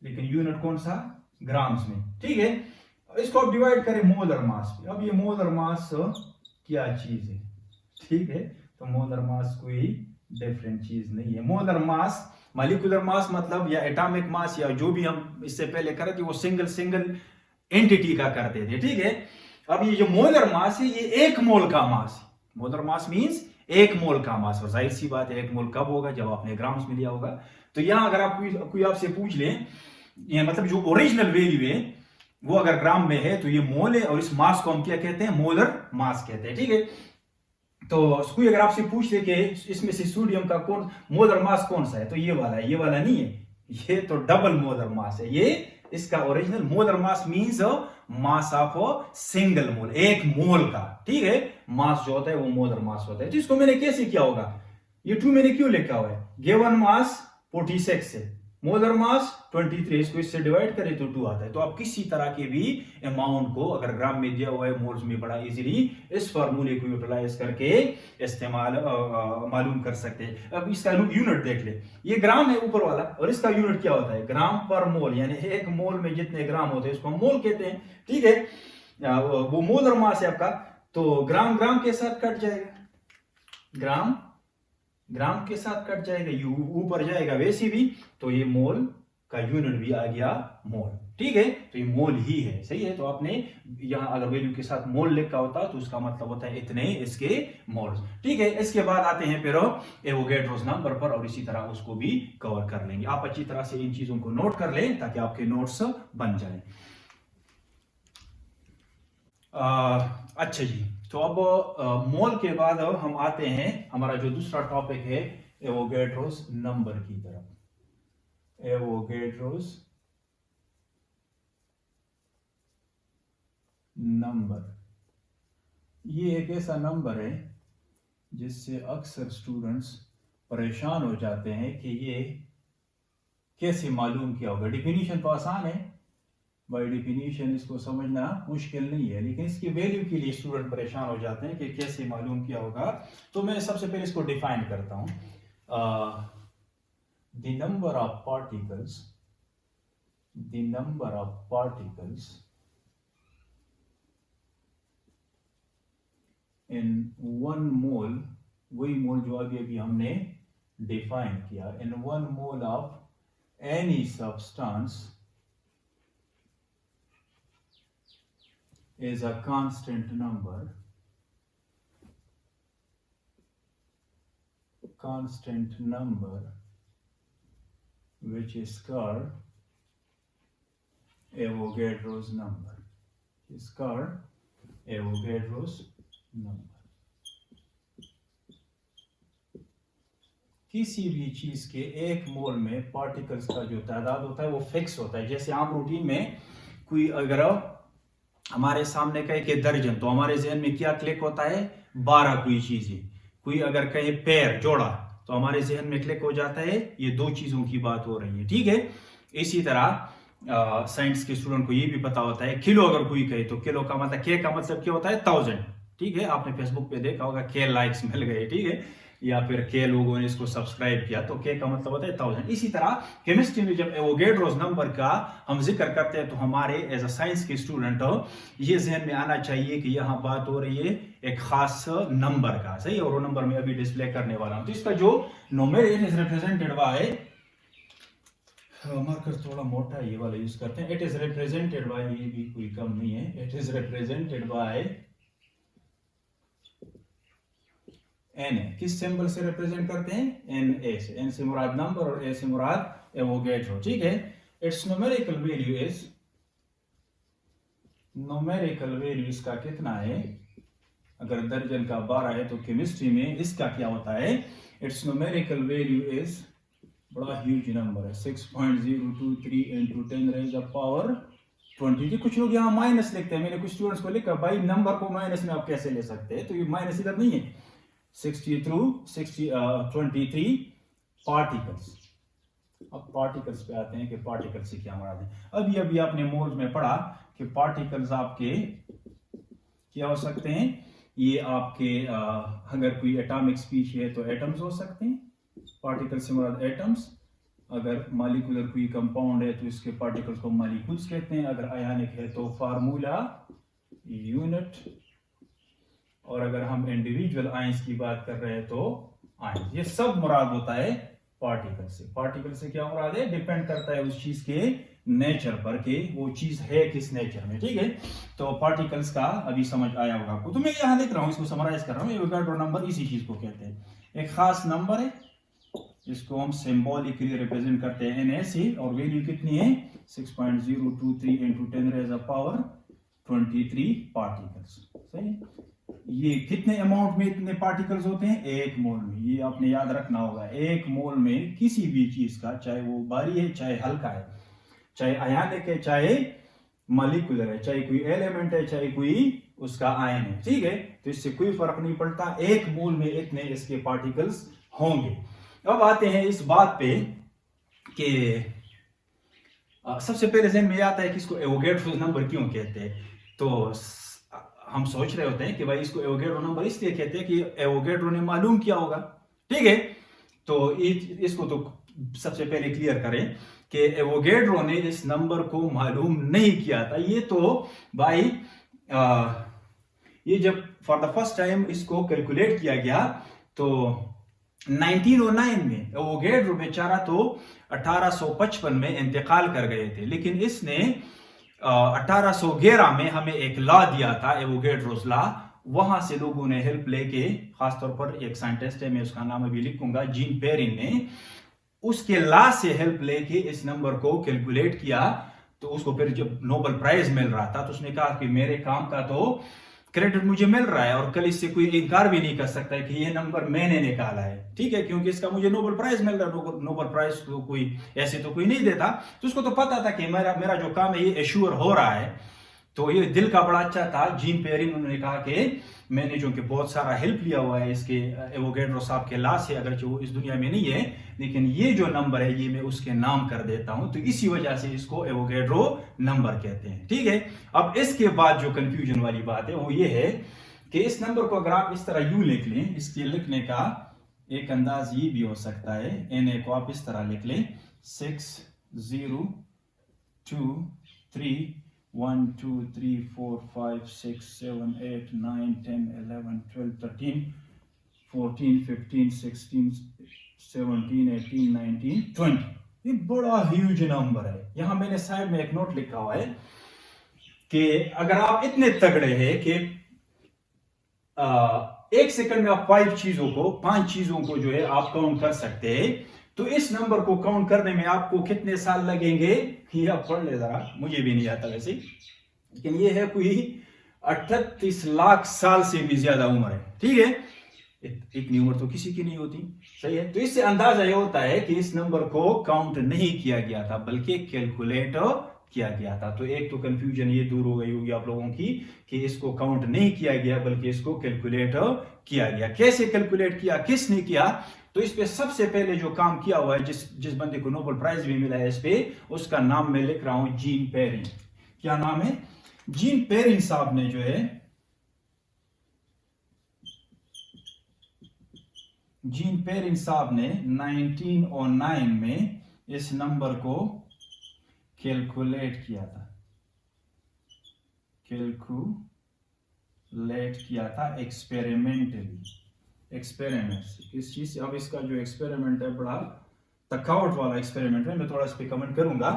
लेकिन यूनिट कौन सा, ग्राम्स में। ठीक है, इसको आप डिवाइड करें मोलर मास पे। अब ये मोलर मास क्या चीज है, ठीक है, तो मोलर मास कोई डिफरेंट चीज नहीं है। मोलर मास, मॉलिक्यूलर मास मतलब, या एटॉमिक मास, या जो भी हम इससे पहले कर रहे थे वो सिंगल एंटिटी का करते थे। ठीक है, अब ये जो मोलर मास है ये 1 मोल का मास है, मोलर मास मींस 1 मोल का मास, और जाहिर सी बात है 1 मोल कब होगा, जब आपने ग्राम्स में लिया होगा। तो यहां अगर आप कोई आपसे पूछ ले, ये मतलब जो ओरिजिनल वैल्यू है वो अगर ग्राम में है तो ये मोल है, और इस मास को हम क्या कहते हैं, मोलर मास कहते हैं। ठीक है, तो कोई अगर आपसे पूछ ले कि इसमें से सोडियम का कौन मोलर मास कौन सा है, तो ये वाला है, ये वाला नहीं है, ये तो डबल मोलर मास है, ये इसका original molar mass means mass of single mole, 1 mole का। ठीक है, मास जो होता है वो मोलर मास होता है। तो इसको मैंने कैसे किया होगा, ये 2 मैंने क्यों लिखा हुआ है, गिवन मास 46 है, मोलर मास 23, इसको इससे डिवाइड करें तो 2 आता है। तो आप किसी तरह के भी अमाउंट को अगर ग्राम में दिया हुआ है, मोल्स में बड़ा इजीली इस फार्मूले को यूटिलाइज करके इस्तेमाल मालूम कर सकते हैं। अब इसका यूनिट देख ले, ये ग्राम है ऊपर वाला, और इसका यूनिट क्या होता है, ग्राम पर मोल, यानी 1 मोल में जितने ग्राम होते हैं इसको हम मोल कहते हैं। ठीक है, वो मोलर मास है आपका, तो ग्राम ग्राम के साथ कट जाएगा, ग्राम ग्राम के साथ कट जाएगा, यू ऊपर जाएगा वैसे भी, तो ये मोल का यूनिट भी आ गया मोल। ठीक है, तो ये मोल ही है, सही है। तो आपने यहां अगर वैल्यू के साथ मोल लिखा होता तो उसका मतलब होता है इतने इसके मोल्स। ठीक है, इसके बाद आते हैं फिर एवोगैड्रोस नंबर पर, और इसी तरह उसको भी कवर कर लेंगे। आप अच्छी तरह से इन चीजों को नोट कर लें ताकि आपके नोट्स बन जाए। अच्छा जी, तो अब मोल के बाद अब हम आते हैं, हमारा जो दूसरा टॉपिक है एवोगैड्रोस नंबर की तरफ। Avogadro's number. ये एक ऐसा नंबर है जिससे अक्सर स्टूडेंट्स परेशान हो जाते हैं कि ये कैसे मालूम किया होगा। डिफिनीशन तो आसान है, बाय डिफिनीशन इसको समझना मुश्किल नहीं है, लेकिन इसकी वैल्यू के लिए स्टूडेंट परेशान हो जाते हैं कि कैसे मालूम किया होगा। तो मैं सबसे पहले इसको डिफाइन करता हूं। The number of particles in 1 मोल, वही मोल जो अभी अभी हमने डिफाइन किया, इन 1 mole of any substance is a constant number which is called Avogadro's number. किसी भी चीज के एक मोल में पार्टिकल्स का जो तादाद होता है वो फिक्स होता है। जैसे आम रूटीन में कोई अगर हमारे सामने कहे कि दर्जन, तो हमारे जहन में क्या क्लिक होता है? 12 कोई चीजें। कोई अगर कहे पैर, जोड़ा, तो हमारे जहन में क्लिक हो जाता है ये 2 चीजों की बात हो रही है। ठीक है, इसी तरह साइंस के स्टूडेंट को ये भी पता होता है किलो अगर कोई कहे तो किलो का मतलब, के का मतलब क्या होता है? 1000। ठीक है, आपने फेसबुक पे देखा होगा के लाइक्स मिल गए, ठीक है, या फिर के लोगों ने इसको सब्सक्राइब किया, तो के का मतलब होता है 1000। इसी तरह केमिस्ट्री में जब एवोगैड्रोस नंबर का हम जिक्र करते हैं तो हमारे एज अ साइंस के स्टूडेंट ये जहन में आना चाहिए कि यहाँ बात हो रही है एक खास नंबर का, सही, और वो नंबर में अभी डिस्प्ले करने वाला हूं। तो इसका जो numeric is represented bye, marker थोड़ा मोटा ये वाला यूज करते हैं, इट इज रिप्रेजेंटेड बाय, ये भी कोई कम नहीं है, it is represented by N A. किस सिंबल से रिप्रेजेंट करते हैं? एन ए से। एन से मुराद नंबर और ए से मुराद एवोगैड्रो। ठीक है, इट्स न्यूमेरिकल वैल्यू इसका कितना है? अगर दर्जन का 12 है तो केमिस्ट्री में इसका क्या होता है? इट्स न्यूमेरिकल वैल्यू इज, बड़ा ह्यूज नंबर है, 6.023 into 10 raised up power 20। कुछ लोग यहाँ माइनस लिखते हैं, मैंने कुछ स्टूडेंट्स को लिखा भाई नंबर को माइनस में आप कैसे ले सकते हैं, तो ये माइनस इधर नहीं है। 23 पार्टिकल्स। अब पार्टिकल्स पे आते हैं कि पार्टिकल्स से क्या मुराद है। अभी आपने मोल्स में पढ़ा कि पार्टिकल्स आपके क्या हो सकते हैं? ये आपके अगर कोई एटॉमिक स्पीच है तो एटम्स हो सकते हैं, पार्टिकल से मुराद एटम्स। अगर मॉलिक्यूलर कोई कंपाउंड है तो इसके पार्टिकल्स को मॉलिक्यूल्स कहते हैं। अगर आयनिक है तो फार्मूला यूनिट। और अगर हम इंडिविजुअल आयंस की बात कर रहे हैं तो आयंस। ये सब मुराद होता है पार्टिकल से। पार्टिकल से क्या मुराद है? डिपेंड करता है उस चीज के नेचर पर कि वो चीज है किस नेचर में। ठीक है, तो पार्टिकल्स का अभी समझ आया होगा आपको। तो मैं यहां लिख रहा हूं, इसको समराइज कर रहा हूं। एवोगाड्रो नंबर इसी चीज को कहते हैं, एक खास नंबर है जिसको हम सिंबॉलिकली रिप्रेजेंट करते हैं एन से। और वैल्यू कितनी है? 6.023 into 10 raised up power 23 particles. सही, ये कितने अमाउंट में इतने पार्टिकल्स होते हैं? 1 मोल में। ये आपने याद रखना होगा, 1 मोल में किसी भी चीज का, चाहे वो भारी है चाहे हल्का है, चाहे आयनिक है चाहे मॉलिक्यूलर है, चाहे कोई एलिमेंट है चाहे कोई उसका आयन है, ठीक है, तो इससे कोई फर्क नहीं पड़ता, 1 मोल में इतने इसके पार्टिकल्स होंगे। अब आते हैं इस बात पे कि सबसे पहले जहन में आता है कि इसको एवोगैड्रो नंबर क्यों कहते हैं। तो हम सोच रहे होते हैं कि भाई इसको एवोगैड्रो नंबर इसलिए कहते हैं कि एवोगैड्रो ने मालूम किया होगा। ठीक है, तो इसको तो सबसे पहले क्लियर करें कि एवोगैड्रो ने इस नंबर को मालूम नहीं किया था। ये तो भाई ये जब फॉर द फर्स्ट टाइम इसको कैलकुलेट किया गया तो 1909 में एवोगैड्रो बेचारा तो 1855 में इंतकाल कर गए थे, लेकिन इसने 1811 में हमें एक लॉ दिया था, एवोगैड्रोस लॉ। वहां से लोगों ने हेल्प लेके, खासतौर पर एक साइंटिस्ट है, मैं उसका नाम अभी लिखूंगा, जीन पेरिन ने उसके लॉ से हेल्प लेके इस नंबर को कैलकुलेट किया। तो उसको फिर जब नोबेल प्राइज मिल रहा था तो उसने कहा कि मेरे काम का तो क्रेडिट मुझे मिल रहा है और कल इससे कोई इनकार भी नहीं कर सकता है कि ये नंबर मैंने निकाला है, ठीक है, क्योंकि इसका मुझे नोबेल प्राइज मिल रहा है। नोबेल प्राइज तो कोई ऐसे तो कोई नहीं देता, तो उसको तो पता था कि मेरा मेरा जो काम है ये एश्योर हो रहा है। तो ये दिल का बड़ा अच्छा था। जीन पेरिन उन्होंने कहा कि मैंने जो कि बहुत सारा हेल्प लिया हुआ है इसके एवोगैड्रो साहब के ला से, अगर जो वो इस दुनिया में नहीं है, लेकिन ये जो नंबर है ये मैं उसके नाम कर देता हूं, तो इसी वजह से इसको एवोगैड्रो नंबर कहते हैं, ठीक है। अब इसके बाद जो कंफ्यूजन वाली बात है वो ये है कि इस नंबर को अगर आप इस तरह यू लिख लें, इसके लिखने का एक अंदाज ये भी हो सकता है, एन को आप इस तरह लिख लें 6 0 2 3 1 2 3 4 5 6 7 8 9 10 11 12 13 14 15 16 17 18 19 20। ये बड़ा ह्यूज नंबर है। यहां मैंने साइड में एक नोट लिखा हुआ है कि अगर आप इतने तगड़े हैं कि एक सेकंड में आप 5 चीजों को जो है आप काउंट कर सकते हैं, तो इस नंबर को काउंट करने में आपको कितने साल लगेंगे ये आप पढ़ ले जरा, मुझे भी नहीं आता वैसे, लेकिन ये है कोई 38 लाख साल से भी ज्यादा उम्र है, ठीक है। इतनी उम्र तो किसी की नहीं होती, सही है। तो इससे अंदाजा ये होता है कि इस नंबर को काउंट नहीं किया गया था बल्कि कैलकुलेट किया गया था। तो एक तो कंफ्यूजन ये दूर हो गई होगी आप लोगों की कि इसको काउंट नहीं किया गया बल्कि इसको कैलकुलेट किया गया। कैसे कैलकुलेट किया, किसने किया, तो इस पे सबसे पहले जो काम किया हुआ है, जिस बंदे को नोबेल प्राइज भी मिला है इस पे, उसका नाम मैं लिख रहा हूं जीन पेरिन। क्या नाम है? जीन पेरिन साहब ने जो है, जीन पेरिन साहब ने 1909 में इस नंबर को कैलकुलेट किया था, एक्सपेरिमेंट से। किस चीज से? अब इसका जो एक्सपेरिमेंट है बड़ा थकावट वाला एक्सपेरिमेंट है, मैं थोड़ा इस पे कमेंट करूंगा।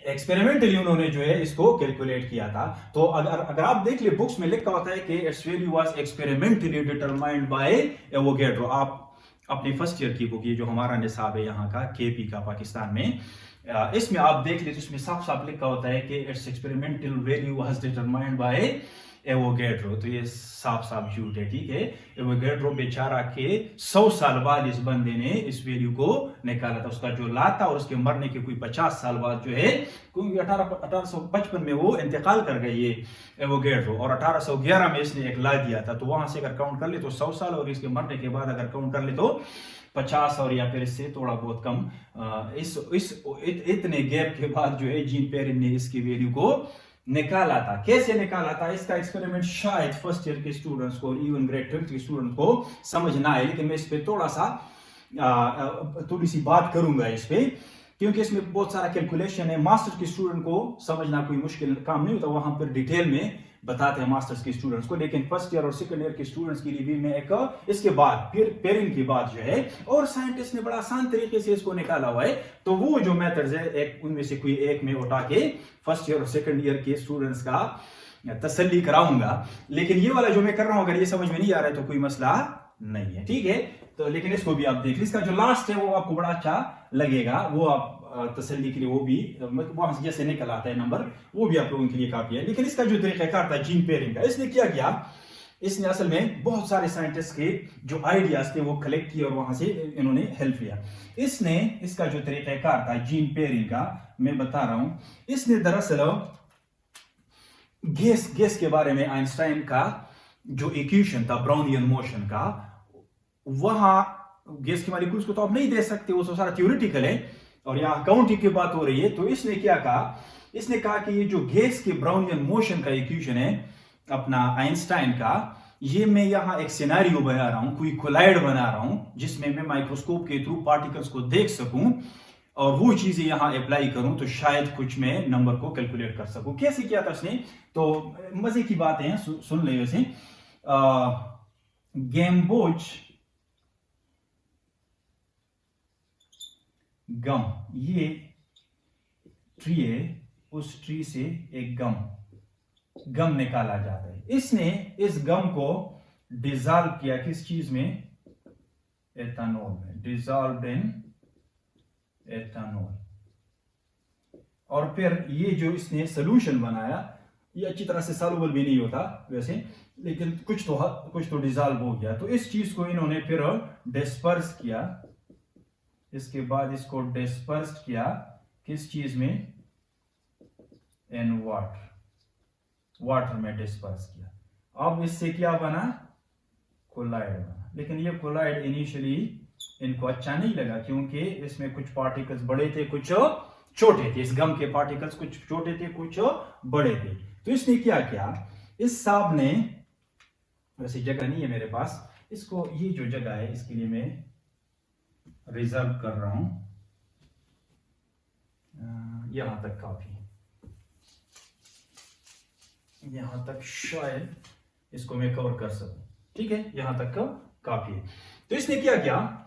एक्सपेरिमेंटली उन्होंने जो है इसको कैलकुलेट किया था। तो अगर आप देख ले बुक्स में लिखा होता है कि it's value was experimentally determined by Avogadro. आप अपनी फर्स्ट ईयर की बुक, ये जो हमारा निसाब है यहाँ का केपी का पाकिस्तान में, इसमें आप देख ले तो इसमें साफ साफ लिखा होता है कि it's experimental value was determined by Avogadro. तो ये साफ साफ झूठ है, ठीक है। एवोगैड्रो बेचारा के 100 साल बाद इस बंदे ने इस वैल्यू को निकाला था। उसका जो ला था और उसके मरने के कोई 50 साल बाद जो है, क्योंकि 1855 में वो इंतकाल कर गए ये एवोगैड्रो, और 1811 में इसने एक ला दिया था। तो वहां से अगर काउंट कर ले तो 100 साल, और इसके मरने के बाद अगर काउंट कर ले तो 50 और या फिर इससे थोड़ा बहुत कम। इतने गैप के बाद जो है जीन पेरिन ने इसकी वैल्यू को निकाला था। कैसे निकाला था? इसका एक्सपेरिमेंट शायद फर्स्ट ईयर के स्टूडेंट्स को, इवन ग्रेड 12 के स्टूडेंट को समझ ना आए, लेकिन मैं इस पे थोड़ी सी बात करूंगा इस पे, क्योंकि इसमें बहुत सारा कैलकुलेशन है। मास्टर्स के स्टूडेंट को समझना कोई मुश्किल काम नहीं होता, वहां पर डिटेल में बताते हैं मास्टर्स के स्टूडेंट्स को, लेकिन फर्स्ट ईयर और सेकंड ईयर के स्टूडेंट्स के लिए भी मैं एक इसके बाद फिर पेरिन के बाद जो है, और साइंटिस्ट ने बड़ा आसान तरीके से इसको निकाला हुआ है। तो वो जो मेथड्स है, एक उनमें से कोई एक में उठा के फर्स्ट ईयर और सेकंड ईयर के स्टूडेंट्स का तसल्ली कराऊंगा। लेकिन ये वाला जो मैं कर रहा हूं अगर ये समझ में नहीं आ रहा है तो कोई मसला नहीं है, ठीक है। तो लेकिन इसको भी आप देख लीजिए, इसका जो लास्ट है वो आपको बड़ा अच्छा लगेगा, वो आप तसल्ली के लिए वो भी वहां से जैसे निकल आता है नंबर, वो भी आप लोगों के लिए काफी है। लेकिन इसका जो तरीकाकार था जीन पेरिन का, इसने क्या किया, इसने असल में बहुत सारे साइंटिस्ट के जो आइडियाज थे वो कलेक्ट किए और वहां से इन्होंने हेल्प लिया। इसने इसका जो तरीकाकार था जीन पेरिन का, मैं बता रहा हूं, इसने दरअसल गैस के बारे में आइंस्टाइन का जो इक्वेशन था ब्राउनियन मोशन का, वहां गैस के मॉलिक्यूल्स को तो आप नहीं दे सकते, वो सारा थ्योरेटिकल है, और यहां काउंटिंग की बात हो रही है। तो इसने क्या कहा, इसने कहा कि ये जो गैस के ब्राउनियन मोशन का इक्वेशन है अपना आइंस्टाइन का, ये मैं यहां एक सिनेरियो बना रहा हूं, कोई कोलाइड बना रहा हूं, जिसमें मैं माइक्रोस्कोप के थ्रू पार्टिकल्स को देख सकूं और वो चीजें यहां अप्लाई करूं तो शायद कुछ मैं नंबर को कैलकुलेट कर सकूं। कैसे किया था उसने? तो मजे की बातें हैं, सुन ले वैसे। गैम्बोज गम, ये ट्री है, उस ट्री से एक गम निकाला जाता है। इसने इस गम को डिजॉल्व किया किस चीज में? एथेनॉल में, डिजॉल्व इन एथेनॉल। और फिर ये जो इसने सोल्यूशन बनाया, ये अच्छी तरह से सॉल्युबल भी नहीं होता वैसे, लेकिन कुछ तो डिसॉल्व हो गया। तो इस चीज को इन्होंने फिर डिस्पर्स किया, इसके बाद इसको डिस्पर्स किया किस चीज में, इन वाटर में डिस्पर्स किया। अब इससे क्या बना, कोलाइड बना। लेकिन ये कोलाइड इनिशियली इनको अच्छा नहीं लगा, क्योंकि इसमें कुछ पार्टिकल्स बड़े थे कुछ छोटे थे, इस गम के पार्टिकल्स कुछ छोटे थे कुछ बड़े थे। तो इसने क्या किया, इस साहब ने, वैसे जगह नहीं है मेरे पास, इसको ये जो जगह है इसके लिए मैं रिजर्व कर रहा हूं, यहां तक काफी, यहां तक शायद इसको मैं कवर कर सकूं, ठीक है, यहां तक काफी है। तो इसने क्या किया,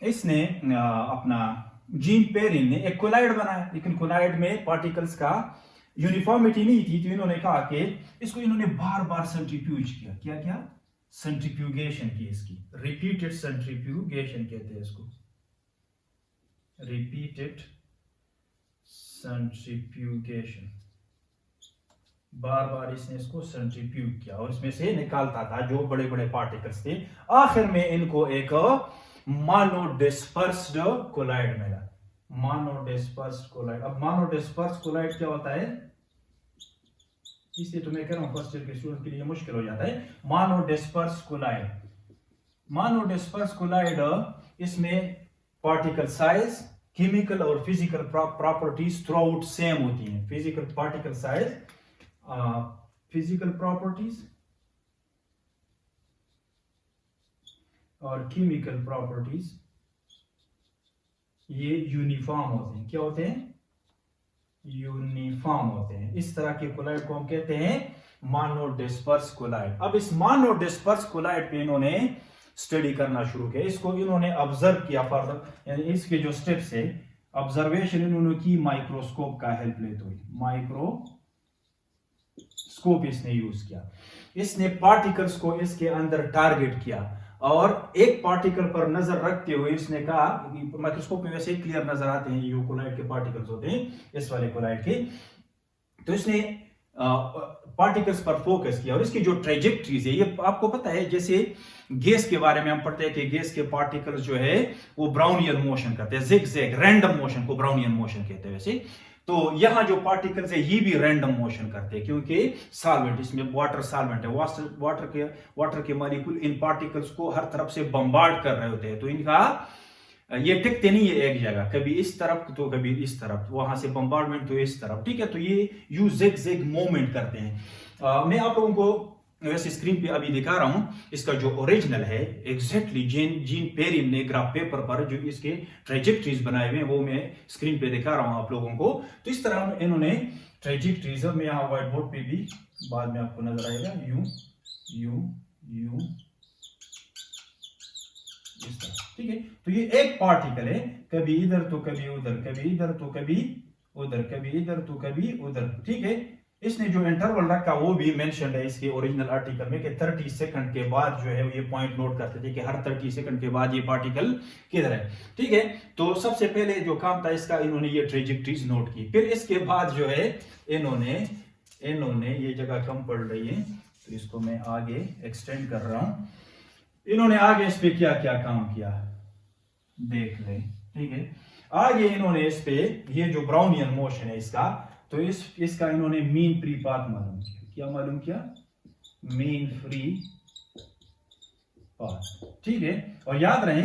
इसने अपना जीन पेरिन ने एक कोलाइड बनाया, लेकिन कोलाइड में पार्टिकल्स का यूनिफॉर्मिटी नहीं थी। तो इन्होंने कहा कि इसको इन्होंने बार बार सेंट्रीफ्यूज किया, क्या सेंट्रीफ्यूगेशन की, इसकी रिपीटेड सेंट्रीफ्यूगेशन कहते हैं इसको, रिपीटेड सेंट्रीफ्यूगेशन, बार बार इसने इसको सेंट्रीफ्यूग किया और इसमें से निकालता था जो बड़े बड़े पार्टिकल्स थे। आखिर में इनको एक मोनोडिस्पर्स्ड कोलाइड मिला, मोनोडिस्पर्स्ड कोलाइड। अब मोनोडिस्पर्स्ड कोलाइड क्या होता है, इसलिए तो मैं कह रहा हूं फर्स्ट ईयर के स्टूडेंट के लिए मुश्किल हो जाता है। मोनोडिस्पर्स्ड कोलाइड, इसमें पार्टिकल साइज, केमिकल और physical properties through out same होती हैं। Physical particle size, physical properties और केमिकल प्रॉपर्टीज ये यूनिफॉर्म होते हैं। क्या होते हैं, यूनिफॉर्म होते हैं। इस तरह के कोलाइड को हम कहते हैं मोनोडिस्पर्स कोलाइड। अब इस मोनोडिस्पर्स कोलाइड पे इन्होंने स्टडी करना शुरू किया, इसको इन्होंने ऑब्जर्व किया फर्दर, यानी इसके जो स्टेप्स है ऑब्जर्वेशन इन्होंने की माइक्रोस्कोप का हेल्प लेते हुए, माइक्रोस्कोप इसने यूज किया। इसने पार्टिकल्स को इसके अंदर टारगेट किया और एक पार्टिकल पर नजर रखते हुए इसने कहा, माइक्रोस्कोप में वैसे क्लियर नजर आते हैं ये कोलाइड के पार्टिकल्स होते हैं इस वाले कोलाइड के। तो इसने पार्टिकल्स पर फोकस किया और इसकी जो ट्रेजेक्टरीज है, ये आपको पता है जैसे गैस के बारे में हम पढ़ते हैं कि गैस के पार्टिकल्स जो है वो ब्राउनियन मोशन करते हैं, जिगजैग रैंडम मोशन को ब्राउनियन मोशन कहते हैं वैसे। तो यहां जो पार्टिकल्स है ये भी रैंडम मोशन करते हैं, क्योंकि सॉल्वेंट, इसमें वाटर सॉल्वेंट है, वाटर के मॉलिक्यूल इन पार्टिकल्स को हर तरफ से बम्बार्ड कर रहे होते हैं। तो इनका ये टिकते नहीं है एक जगह, कभी इस तरफ तो कभी इस तरफ, वहां से बम्बार्डमेंट तो इस तरफ, ठीक है। तो ये यू जिगजैग मूवमेंट करते हैं। मैं आप लोगों को वैसे स्क्रीन पे अभी दिखा रहा हूं, इसका जो ओरिजिनल है एग्जैक्टली जीन पेरिन ने ग्राफ पेपर पर जो इसके ट्रेजेक्टरीज बनाए हुए हैं वो मैं स्क्रीन पे दिखा रहा हूं आप लोगों को। तो इस तरह इन्होंने ट्रेजेक्टरीज, मैं यहाँ व्हाइट बोर्ड पे भी बाद में आपको नजर आएगा, यू यू यू इस तरह, ठीक है। तो ये एक पार्टिकल है, कभी इधर तो कभी उधर, कभी इधर तो कभी उधर, कभी इधर तो कभी उधर, ठीक है। इसने जो इंटरवल रखा वो भी मेंशन्ड है इसके ओरिजिनल आर्टिकल में कि 30 सेकंड के बाद जो है ये पॉइंट नोट करते थे कि हर 30 सेकंड के बाद ये पार्टिकल किधर है, ठीक है। तो सबसे पहले जो काम था इसका, इन्होंने ये ट्रेजेक्टरीज नोट की। फिर इसके बाद जो है इन्होंने ये जगह कम पड़ रही है तो इसको मैं आगे एक्सटेंड कर रहा हूं। इन्होंने आगे इस पे क्या क्या काम किया देख ले, ठीक है। आगे इन्होंने इस पे ये जो ब्राउनियन मोशन है इसका, तो इसका इन्होंने मीन फ्री पाथ मालूम किया। क्या मालूम किया, मीन फ्री पाथ, ठीक है। और याद रहे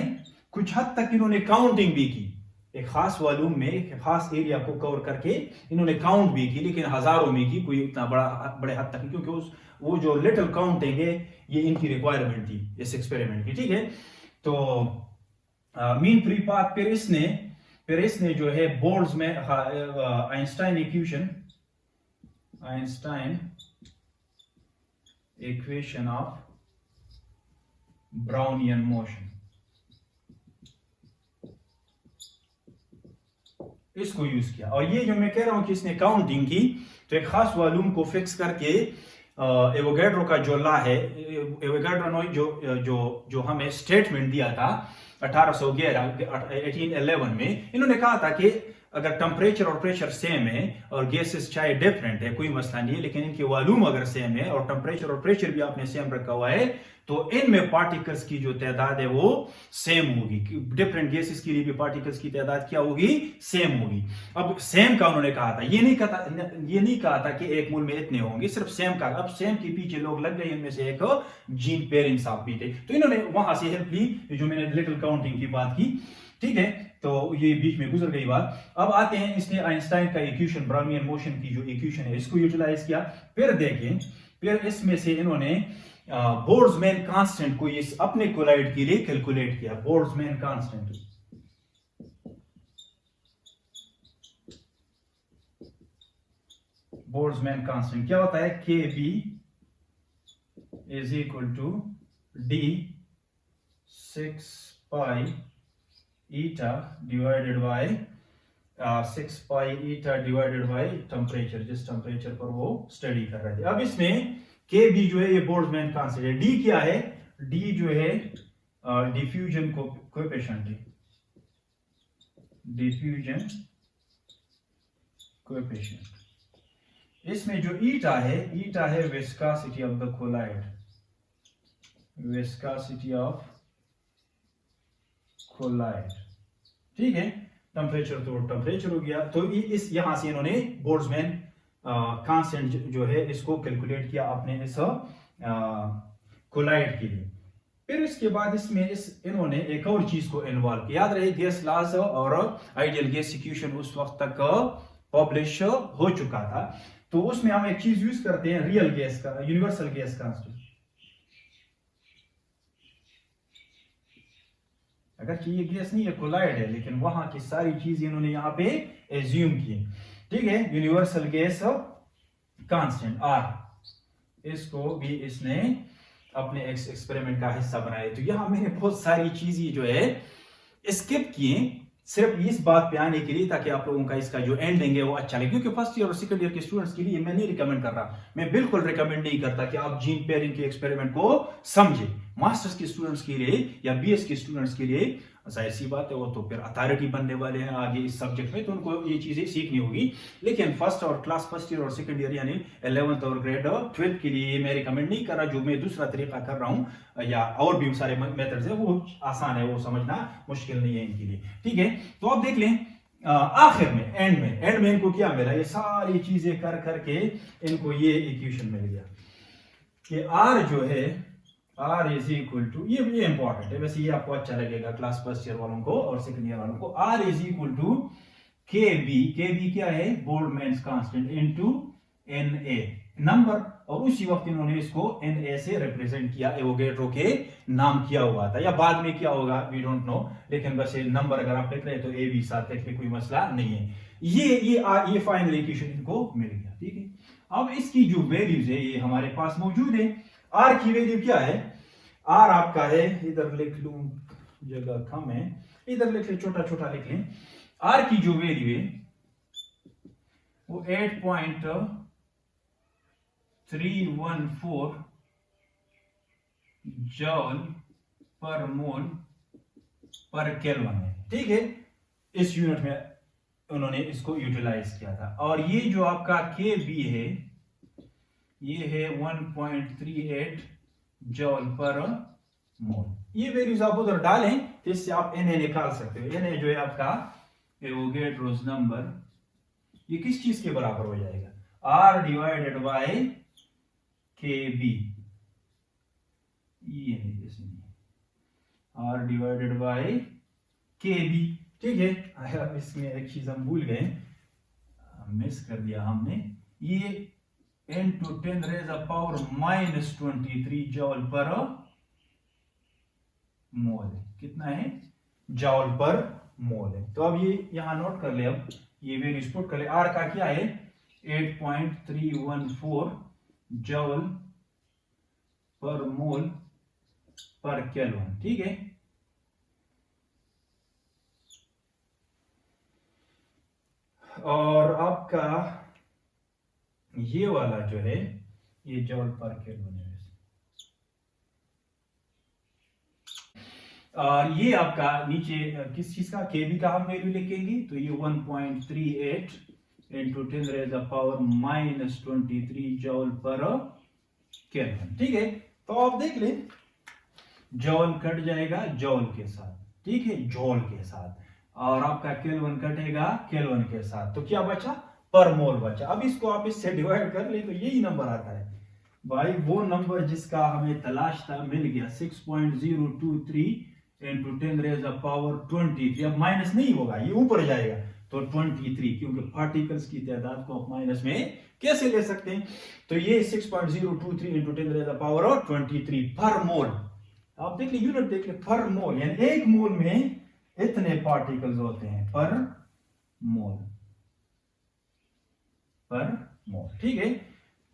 कुछ हद तक इन्होंने काउंटिंग भी की, एक खास वॉल्यूम में एक खास एरिया को कवर करके इन्होंने काउंट भी की, लेकिन हजारों में की, कोई इतना बड़े हद तक नहीं, क्योंकि वो जो लिटिल काउंटिंग है ये इनकी रिक्वायरमेंट थी इस एक्सपेरिमेंट की, ठीक है। तो मीन फ्री पाथ, फिर इसने जो है बोर्ड्स में Einstein equation of Brownian motion, इसको यूज किया। और ये जो मैं कह रहा हूं कि इसने काउंटिंग की, तो एक खास वॉल्यूम को फिक्स करके एवोगैड्रो का जो लॉ है, एवोगैड्रो ने जो हमें स्टेटमेंट दिया था 1811 में, इन्होंने कहा था कि अगर टेम्परेचर और प्रेशर सेम है और गैसेस चाहे डिफरेंट है कोई मसला नहीं है, लेकिन इनके वॉल्यूम अगर सेम है और टेम्परेचर और प्रेशर भी आपने सेम रखा हुआ है तो इनमें पार्टिकल्स की जो तादाद है वो सेम होगी। डिफरेंट गैसेस के लिए भी पार्टिकल्स की तादाद क्या होगी, सेम होगी। अब सेम का उन्होंने कहा था, ये नहीं कहा था कि एक मोल में इतने होंगे, सिर्फ सेम का। अब सेम के पीछे लोग लग गए, इनमें से एक जीन पेरेंट्स आप भी थे, तो इन्होंने वहां से हेल्प ली, जो मैंने लिटिल काउंटिंग की बात की, ठीक है। तो ये बीच में गुजर गई बात। अब आते हैं, इसने आइंस्टाइन का इक्वेशन, ब्राउनियन मोशन की जो इक्वेशन है, इसको यूटिलाइज किया। फिर देखें, फिर इसमें से इन्होंने बोल्ट्जमैन कांस्टेंट को इस अपने कोलाइड के लिए कैलकुलेट किया। बोल्ट्जमैन कांस्टेंट, बोल्ट्जमैन कांस्टेंट क्या होता है, K B is equal to D 6 pi eta divided by 6 pi eta divided by temperature, जिस टेम्परेचर पर वो स्टडी कर रहे थे। अब इसमें के बी जो है ये बोल्ट्जमैन कांस्टेंट है। डी क्या है, डी जो है डिफ्यूजन कोएफिशिएंट है, डिफ्यूजन कोएफिशिएंट। इसमें जो ईटा है viscosity of the colloid, viscosity of colloid, ठीक है। टेम्परेचर तो टेम्परेचर हो गया। तो इस यहां से इन्होंने बोल्ट्जमैन कांस्टेंट जो है इसको कैलकुलेट किया अपने इस कोलाइड के लिए। फिर इसके बाद इसमें इन्होंने एक और चीज को इन्वॉल्व किया। याद रहे गैस लॉज और आइडियल गैस इक्वेशन उस वक्त तक पब्लिश हो चुका था, तो उसमें हम एक चीज यूज करते हैं, रियल गैस का, यूनिवर्सल गैस कांस्टेंट। अगर ये गैस नहीं है, कोलाइड है, लेकिन वहां की सारी चीज इन्होंने यहां पे एज्यूम की, ठीक है। यूनिवर्सल गैस कांस्टेंट आर, इसको भी इसने अपने एक्सपेरिमेंट का हिस्सा बनाया। तो यहां मैंने बहुत सारी चीजें जो है स्किप किए, सिर्फ इस बात पे आने के लिए ताकि आप लोगों का इसका जो एंडिंग है वो अच्छा लगे। क्योंकि फर्स्ट ईयर और सेकंड ईयर के स्टूडेंट्स के लिए मैं नहीं रिकमेंड कर रहा, मैं बिल्कुल रिकमेंड नहीं करता कि आप जीन पेयरिंग के एक्सपेरिमेंट को समझे। मास्टर्स के स्टूडेंट्स के लिए या बीएस के स्टूडेंट्स के लिए जाहिर सी बात है, वो तो फिर अथॉरिटी बनने वाले हैं आगे इस सब्जेक्ट में, तो उनको ये चीजें सीखनी होगी। लेकिन फर्स्ट ईयर और सेकंड ईयर यानी 11th और ग्रेड 12th के लिए मैं रिकमेंड नहीं कर रहा। जो मैं दूसरा तरीका कर रहा हूं या और भी सारे मेथड्स है वो आसान है, वो समझना मुश्किल नहीं है इनके लिए, ठीक है। तो आप देख लें आखिर में एंड में इनको क्या मिला, ये सारी चीजें कर करके इनको ये इक्वेशन मिल गया कि आर जो है, R इज इक्वल टू, ये इंपॉर्टेंट है वैसे, ये आपको अच्छा लगेगा क्लास फर्स्ट ईयर वालों को और सेकंड ईयर वालों को। R इज इक्वल टू के बी क्या है, Boltzmann constant into Na number, और उसी वक्त इन्होंने इसको Na से रिप्रेजेंट किया, एवोगैड्रो के नाम किया हुआ था, या बाद में किया होगा वी डोंट नो, लेकिन बस नंबर अगर आप लिख रहे हैं तो ए भी साथ लिख ले, कोई मसला नहीं है। ये फाइनल इक्वेशन इनको मिल गया, ठीक है। अब इसकी जो वैल्यूज है ये हमारे पास मौजूद है। आर की वैल्यू क्या है, आर आपका है, इधर लिख लूं, जगह कम है, इधर लिख ले, छोटा छोटा लिख लें। आर की जो वैल्यू है वो 8.314 जॉल पर मोल पर केल्विन है, ठीक है। इस यूनिट में उन्होंने इसको यूटिलाइज किया था। और ये जो आपका के बी है ये है 1.38 जॉल पर मोल। ये वैल्यूज आप उधर डालें तो इससे आप Na निकाल सकते हो। Na जो है आपका एवोगैड्रोस नंबर, ये किस चीज के बराबर हो जाएगा, R डिवाइडेड बाय के बी, ये नहीं जैसे नहीं, R डिवाइडेड बाय के बी, ठीक है। इसमें एक चीज हम भूल गए, मिस कर दिया हमने, ये 10 to 10 raise a power minus 23 joule पर मोल है। कितना है, जॉल पर मोल है। तो अब ये यहां नोट कर ले, अब ये वैल्यूज पुट कर ले। आर का क्या है 8.314 जॉल पर मोल पर केल्विन, ठीक है। और आपका ये वाला जो है ये जॉल पर केल्विन है। और ये आपका नीचे किस चीज का केबी का हम वैल्यू लिखेंगे तो ये 1.38 into 10 raise the power -23 joule per kelvin. ठीक है, तो आप देख लें जॉल कट जाएगा जॉल के साथ, ठीक है, जॉल के साथ, और आपका केल्विन कटेगा केल्विन के साथ, तो क्या बचा पर मोल बचा। अब इसको आप इससे डिवाइड कर ले तो यही नंबर आता है भाई, वो नंबर जिसका हमें तलाश था मिल गया 6.023 इंटू 10 रेज द पावर 23। अब माइनस नहीं होगा, ये ऊपर जाएगा तो 23, क्योंकि पार्टिकल्स की तादाद को आप माइनस में कैसे ले सकते हैं, तो ये 6.023 इंटू 10 रेज द पावर 23 पर मोल। आप देख ले यूनिट देख ले, पर मोल, यानी एक मोल में इतने पार्टिकल्स होते हैं पर मोल, पर मोल। ठीक है,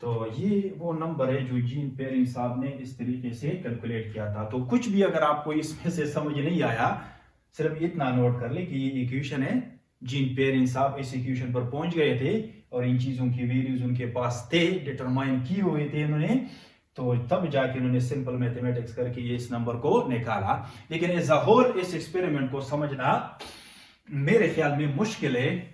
तो ये वो नंबर है जो जीन पेरिंग साहब ने इस तरीके से कैलकुलेट किया था। तो कुछ भी अगर आपको इसमें से समझ नहीं आया, सिर्फ इतना नोट कर ले कि ये इक्वेशन है, जीन पेरिंग साहब इस इक्वेशन पर पहुंच गए थे और इन चीजों की वैल्यूज उनके पास थे, डिटरमाइन किए हुए थे उन्होंने, तो तब जाके उन्होंने सिंपल मैथमेटिक्स करके ये इस नंबर को निकाला। लेकिन एज अ होल इस एक्सपेरिमेंट को समझना मेरे ख्याल में मुश्किल है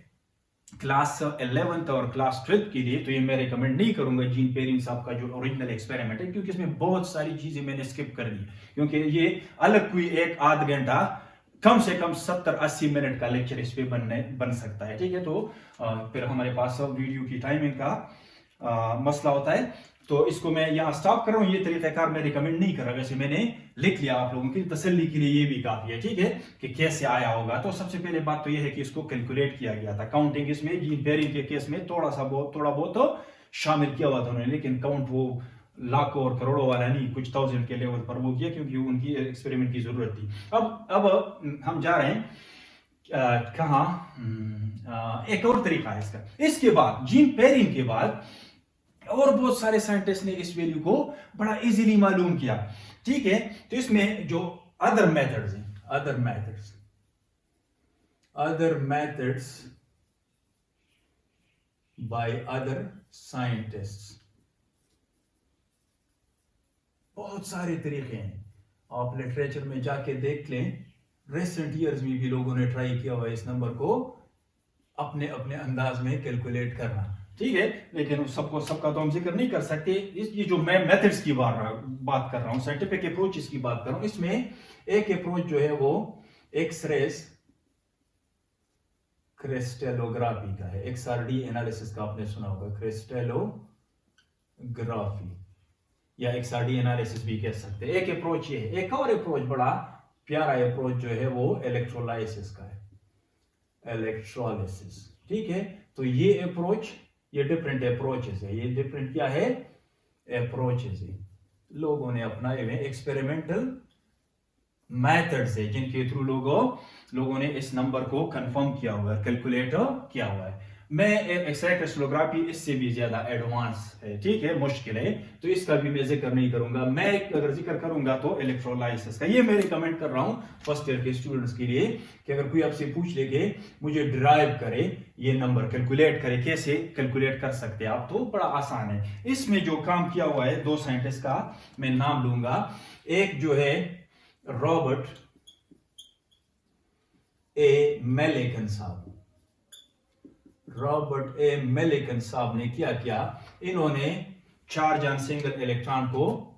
क्लास 11th और क्लास 12th के लिए, तो ये मैं रिकमेंड नहीं करूंगा जीन पेरिंग साहब का जो ओरिजिनल एक्सपेरिमेंट है, क्योंकि इसमें बहुत सारी चीजें मैंने स्किप कर दी, क्योंकि ये अलग कोई एक आध घंटा कम से कम 70-80 मिनट का लेक्चर इस पे बन सकता है। ठीक है, तो फिर हमारे पास वीडियो की टाइमिंग का मसला होता है, तो इसको मैं यहाँ स्टॉप कर रहा हूँ। ये तरीकाकार मैं रिकमेंड नहीं कर रहा, वैसे मैंने लिख लिया, आप लोगों की तसल्ली के लिए ये भी काफी है। ठीक है, कि कैसे आया होगा, तो सबसे पहले बात तो ये है कि इसको कैलकुलेट किया गया था। काउंटिंग इसमें जीन पेरिंग के केस में थोड़ा बहुत तो शामिल किया हुआ था उन्होंने, लेकिन काउंट वो लाखों और करोड़ों वाला नहीं, कुछ 1000 के लेवल पर वो किया, क्योंकि उनकी एक्सपेरिमेंट की जरूरत थी। अब हम जा रहे हैं कहा, एक और तरीका है इसका। इसके बाद जीन पेरिंग के बाद और बहुत सारे साइंटिस्ट ने इस वैल्यू को बड़ा इजीली मालूम किया। ठीक है, तो इसमें जो अदर मेथड्स हैं, other methods by other scientists, बहुत सारे तरीके हैं, आप लिटरेचर में जाके देख लें। रिसेंट ईयर्स में भी लोगों ने ट्राई किया हुआ इस नंबर को अपने अपने अंदाज में कैलकुलेट करना। ठीक है, लेकिन सबका तो हम जिक्र नहीं कर सकते। ये जो मैं मेथड्स की बात कर रहा हूं, साइंटिफिक अप्रोचेस की बात कर रहा हूं, इसमें एक अप्रोच जो है वो एक्सरेज क्रिस्टलोग्राफी का है। एक्सआरडी एनालिसिस का आपने सुना होगा, क्रिस्टलोग्राफी या एक्सआरडी एनालिसिस भी कह सकते हैं। एक अप्रोच ये है। एक और अप्रोच बड़ा प्यारा अप्रोच जो है वो इलेक्ट्रोलाइसिस का है, इलेक्ट्रोलाइसिस। ठीक है, तो ये अप्रोच, ये डिफरेंट अप्रोचेस है, ये डिफरेंट क्या है अप्रोचेस है। लोगों ने अपनाए हुए एक्सपेरिमेंटल मेथड्स है, जिनके थ्रू लोगों ने इस नंबर को कंफर्म किया हुआ है, कैलकुलेट किया हुआ है। मैं एक्सरे क्रिस्टलोग्राफी इससे भी ज्यादा एडवांस है, ठीक है, मुश्किल है, तो इसका भी मैं जिक्र नहीं करूंगा। मैं अगर जिक्र करूंगा तो इलेक्ट्रोलाइसिस का। ये मैं रिकमेंड कर रहा हूं फर्स्ट ईयर के स्टूडेंट्स के लिए कि अगर कोई आपसे पूछ ले कि मुझे डिराइव करे, ये नंबर कैलकुलेट करे, कैसे कैलकुलेट कर सकते हैं आप, तो बड़ा आसान है। इसमें जो काम किया हुआ है, दो साइंटिस्ट का मैं नाम लूंगा। एक जो है रॉबर्ट ए मेलेकन साहब। रॉबर्ट ए मेलेकन साहब ने क्या किया, इन्होंने चार्ज ऑन सिंगल इलेक्ट्रॉन को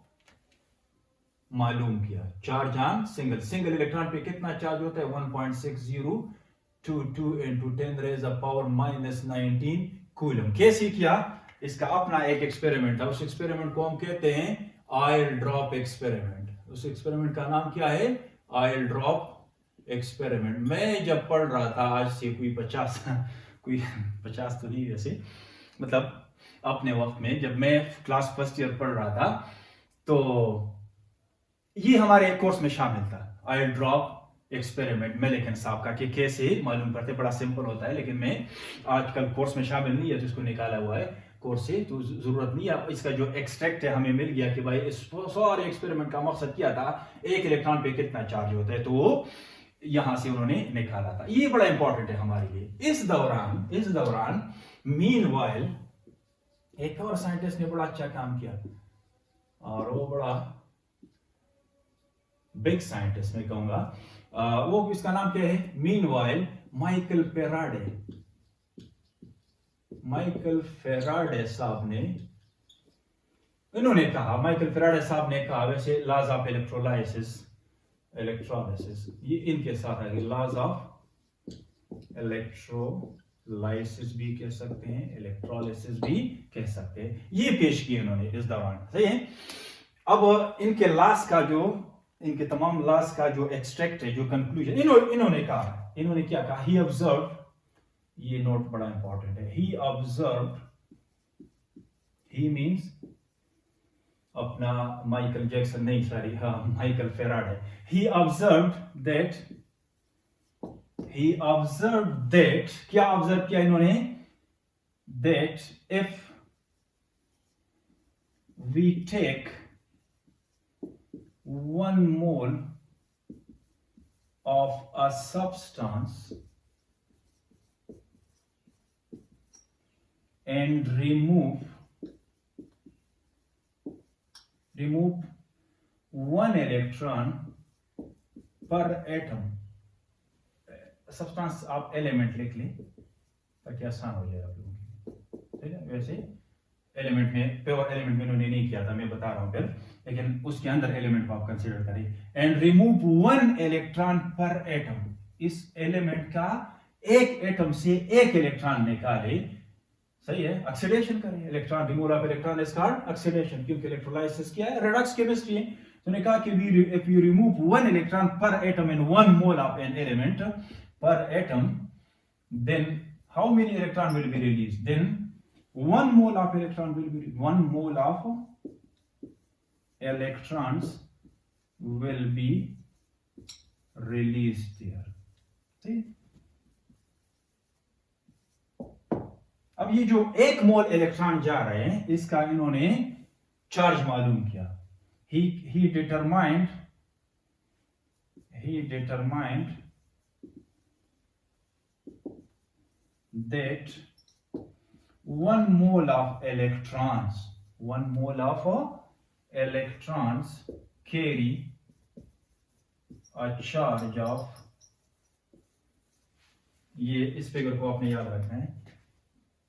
मालूम किया। चार्ज ऑन सिंगल इलेक्ट्रॉन पे कितना चार्ज होता है, 1.6022 into 10 raise the power -19 coulomb. कैसे किया, इसका अपना एक एक्सपेरिमेंट था। उस एक्सपेरिमेंट को हम कहते हैं ऑयल ड्रॉप एक्सपेरिमेंट। उस एक्सपेरिमेंट का नाम क्या है, ऑयल ड्रॉप एक्सपेरिमेंट। मैं जब पढ़ रहा था, आज से कोई 50 तो नहीं, वैसे मतलब अपने वक्त में जब मैं क्लास फर्स्ट ईयर पढ़ रहा था, तो ये हमारे कोर्स में शामिल था, ऑयल ड्रॉप एक्सपेरिमेंट मेलेकन साहब का, कि कैसे मालूम करते। बड़ा सिंपल होता है, लेकिन मैं आजकल कोर्स में शामिल नहीं है, तो इसको निकाला हुआ है कोर्स से, तो जरूरत नहीं है। इसका जो एक्सट्रैक्ट है हमें मिल गया कि भाई इस सारे एक्सपेरिमेंट का मकसद क्या था, एक इलेक्ट्रॉन पे कितना चार्ज होता है, तो वो यहां से उन्होंने निकाला था। ये बड़ा इंपॉर्टेंट है हमारे लिए। इस दौरान मीनवाइल एक और साइंटिस्ट ने बड़ा अच्छा काम किया, और वो बड़ा बिग साइंटिस्ट मैं कहूंगा, वो इसका नाम क्या है, मीनवाइल माइकल फेराडे साहब ने, इन्होंने कहा, माइकल फेराडे साहब ने कहा, वैसे लॉज ऑफ इलेक्ट्रोलाइसिस ये इनके साथ है, लॉज ऑफ इलेक्ट्रोलाइसिस भी कह सकते हैं, इलेक्ट्रोलाइसिस भी कह सकते हैं, ये पेश किए इन्होंने इस दौरान, सही है। अब इनके लॉस का जो, इनके तमाम लॉस का जो एक्सट्रैक्ट है, जो कंक्लूजन इन्होंने कहा, इन्होंने क्या कहा, ही ऑब्जर्व, ये नोट बड़ा इंपॉर्टेंट है, ही ऑब्जर्व, ही मींस अपना माइकल जैक्सन नहीं, सॉरी, हाँ Michael Faraday, he observed that क्या ऑब्जर्व किया इन्होंने, that if we take 1 mole of a substance and remove 1 electron per atom, substance आप एलिमेंट लिख लें ताकि आसान हो जाए आप लोगों के, ठीक है। वैसे एलिमेंट में, प्योर एलिमेंट में उन्होंने नहीं किया था, मैं बता रहा हूं फिर, लेकिन उसके अंदर एलिमेंट को आप कंसीडर करें, एंड रिमूव 1 इलेक्ट्रॉन पर एटम, इस एलिमेंट का एक एटम से एक इलेक्ट्रॉन निकाले, सही है, ऑक्सीडेशन करें, electron removal of electron is called oxidation, क्योंकि इलेक्ट्रोलाइसिस क्या है, रिडक्स केमिस्ट्री है। तो ने कहा कि if you remove 1 electron per atom and 1 mole of an element per atom, then how many electron will be released? Then 1 mole of electrons will be released there. See? अब ये जो 1 मोल electron जा रहे हैं, इसका इन्होंने चार्ज मालूम किया, he determined that 1 mole of electrons carry a charge of, ये इस फिगर को आपने याद रखना है,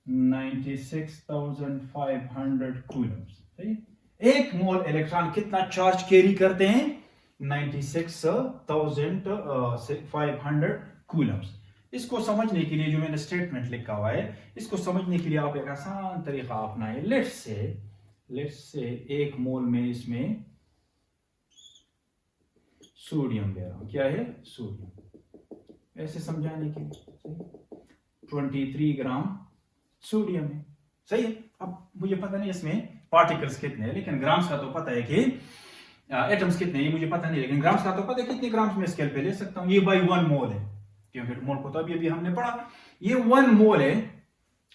96,500 कूलम्स, सही। 1 मोल इलेक्ट्रॉन कितना चार्ज कैरी करते हैं, 96,500 कूलम्स। इसको समझने के लिए जो मैंने स्टेटमेंट लिखा हुआ है, इसको समझने के लिए आप एक आसान तरीका अपनाएं। लेट्स से 1 मोल में इसमें सोडियम दे रहा हूं, क्या है, सोडियम, ऐसे समझाने के लिए 23 ग्राम सोडियम है, सही है। अब मुझे पता नहीं इसमें पार्टिकल्स कितने हैं, लेकिन ग्राम्स का तो पता है कि एटम्स कितने हैं, ये मुझे पता नहीं, लेकिन ग्राम्स का तो पता है कितने ग्राम्स में स्केल पे ले सकता हूं। ये बाई 1 मोल है, क्योंकि मोल को तो अभी हमने पढ़ा, ये 1 मोल है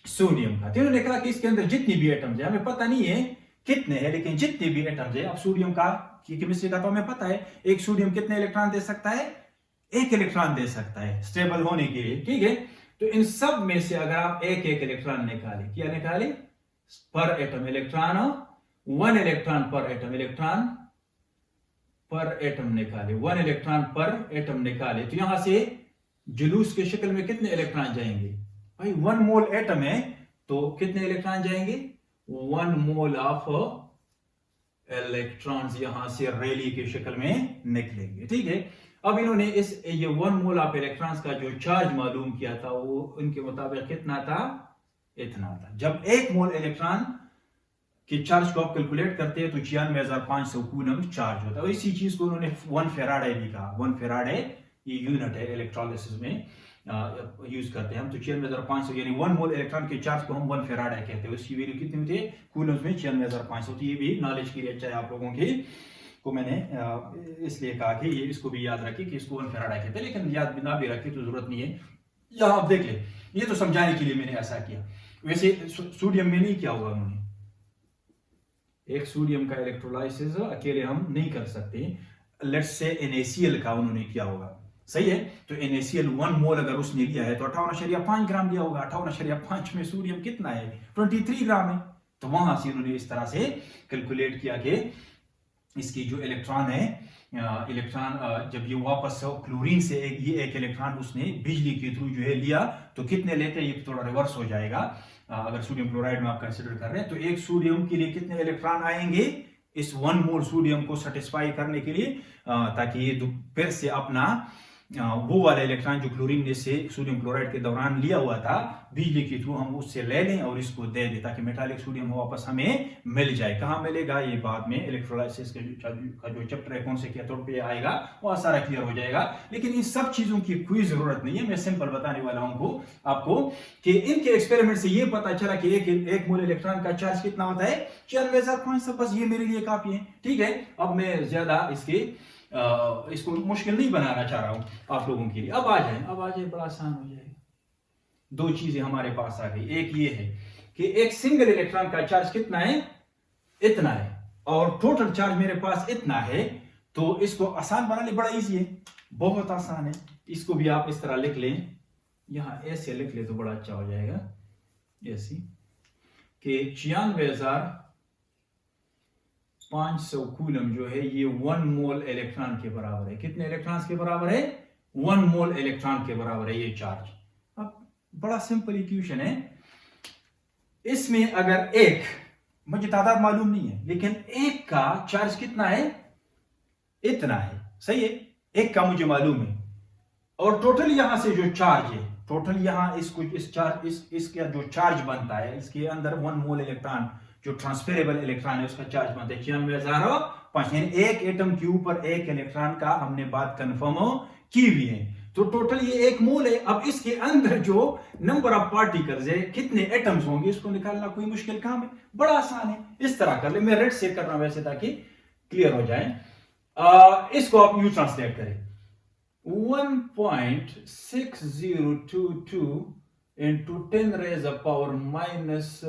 सोडियम का। तो इन्होंने कहा कि इसके अंदर जितनी भी एटम्स है, हमें पता नहीं है कितने हैं, लेकिन जितने भी एटम्स है, अब सोडियम का की केमिस्ट्री का तो हमें पता है, एक सोडियम कितने इलेक्ट्रॉन दे सकता है, 1 इलेक्ट्रॉन दे सकता है स्टेबल होने के लिए, ठीक है। तो इन सब में से अगर आप एक इलेक्ट्रॉन निकाले, क्या निकाले, पर एटम इलेक्ट्रॉन, 1 इलेक्ट्रॉन पर एटम, इलेक्ट्रॉन पर एटम निकाले, 1 इलेक्ट्रॉन पर एटम निकाले, तो यहां से जुलूस के शक्ल में कितने इलेक्ट्रॉन जाएंगे भाई, 1 मोल एटम है तो कितने इलेक्ट्रॉन जाएंगे, 1 मोल ऑफ इलेक्ट्रॉन्स यहां से रैली के शक्ल में निकलेंगे, ठीक है। अब इन्होंने ये 1 मोल ऑफ इलेक्ट्रॉन्स का जो चार्ज मालूम किया था, वो उनके मुताबिक कितना था, इतना था। जब 1 मोल इलेक्ट्रॉन के चार्ज को आप कैलकुलेट करते हैं तो 96,500 कूलम चार्ज होता है। इसी चीज को उन्होंने 1 फेराडे भी कहा, 1 फेराडे ये यूनिट है इलेक्ट्रोलाइसिस में यूज करते हैं हम, तो 96,500 यानी 1 मोल इलेक्ट्रॉन के चार्ज को हम 1 फेराडे कहते हैं। उसकी वैल्यू कितनी होती है कूलम्स में, 96,500। तो ये भी नॉलेज के लिए अच्छा है आप लोगों की, को मैंने इसलिए कहा कि ये इसको भी याद रखें कि इसको 1 फेराडे कहते हैं, लेकिन याद ना भी रखें तो जरूरत नहीं है। यहाँ आप देख ले, ये तो समझाने के लिए मैंने ऐसा किया। वैसे सोडियम में नहीं किया होगा उन्होंने, एक सोडियम का इलेक्ट्रोलाइसिस अकेले हम नहीं कर सकते। लेट्स से NaCl का उन्होंने किया होगा, सही है। तो NaCl 1 मोल अगर उसने लिया है तो 58.5 ग्राम लिया होगा। 58.5 में सोडियम कितना है, 23 ग्राम है। तो वहां से उन्होंने इस तरह से कैलकुलेट किया कि इसकी जो इलेक्ट्रॉन है इलेक्ट्रॉन जब ये वापस क्लोरीन से ये एक इलेक्ट्रॉन उसने बिजली के थ्रू जो है लिया, तो कितने लेते हैं ये थोड़ा रिवर्स हो जाएगा। अगर सोडियम क्लोराइड में आप कंसिडर कर रहे हैं तो एक सोडियम के लिए कितने इलेक्ट्रॉन आएंगे इस 1 मोल सोडियम को सेटिस्फाई करने के लिए, ताकि ये फिर से अपना वो वाला इलेक्ट्रॉन जो क्लोरीन ने से सोडियम क्लोराइड के दौरान लिया हुआ था बिजली के थ्रू हम उससे ले लें और इसको दे दें, ताकि मेटालिक सोडियम वापस हमें मिल जाए। कहाँ मिलेगा ये बाद में इलेक्ट्रोलाइसिस का जो चैप्टर है कौन से क्या तौर पे आएगा वह सारा क्लियर हो जाएगा। लेकिन इन सब चीजों की कोई जरूरत नहीं है, मैं सिंपल बताने वाला हूं आपको कि इनके एक्सपेरिमेंट से ये पता चला कि एक मोल इलेक्ट्रॉन का चार्ज कितना होता है 94,500। बस ये मेरे लिए काफी है, ठीक है। अब मैं ज्यादा इसको मुश्किल नहीं बनाना चाह रहा हूं आप लोगों के लिए। अब आ जाए बड़ा आसान हो जाएगा। दो चीजें हमारे पास आ गई, एक ये है कि एक सिंगल इलेक्ट्रॉन का चार्ज कितना है, इतना है, और टोटल चार्ज मेरे पास इतना है। तो इसको आसान बनाने बड़ा इजी है, बहुत आसान है। इसको भी आप इस तरह लिख लें, यहां ऐसे लिख ले तो बड़ा अच्छा हो जाएगा, ऐसी कि 96,500 कूलम जो है ये 1 मोल इलेक्ट्रॉन के बराबर है। कितने इलेक्ट्रॉन्स के बराबर है? 1 मोल इलेक्ट्रॉन के बराबर है ये चार्ज। अब बड़ा सिंपल इक्वेशन है। इसमें अगर एक, मुझे तादाद मालूम नहीं है, लेकिन एक का चार्ज कितना है, इतना है, सही है, एक का मुझे मालूम है। और टोटल यहां से जो चार्ज है, टोटल यहां इसका जो चार्ज बनता है, इसके अंदर 1 मोल इलेक्ट्रॉन जो ट्रांसफरेबल इलेक्ट्रॉन है उसका चार्ज बनता है 96,500। यानी एक एटम के ऊपर एक इलेक्ट्रॉन का हमने बात कंफर्म की हुई है। तो टोटल ये 1 मोल है। अब इसके अंदर जो नंबर ऑफ पार्टिकल्स है, कितने एटम्स होंगे, इसको निकालना कोई मुश्किल काम है, बड़ा आसान है। इस तरह कर ले, मैं रेड से कर रहा हूं वैसे ताकि क्लियर हो जाए। इसको आप यू ट्रांसलेट करें, 1.6022 into 10 raised power minus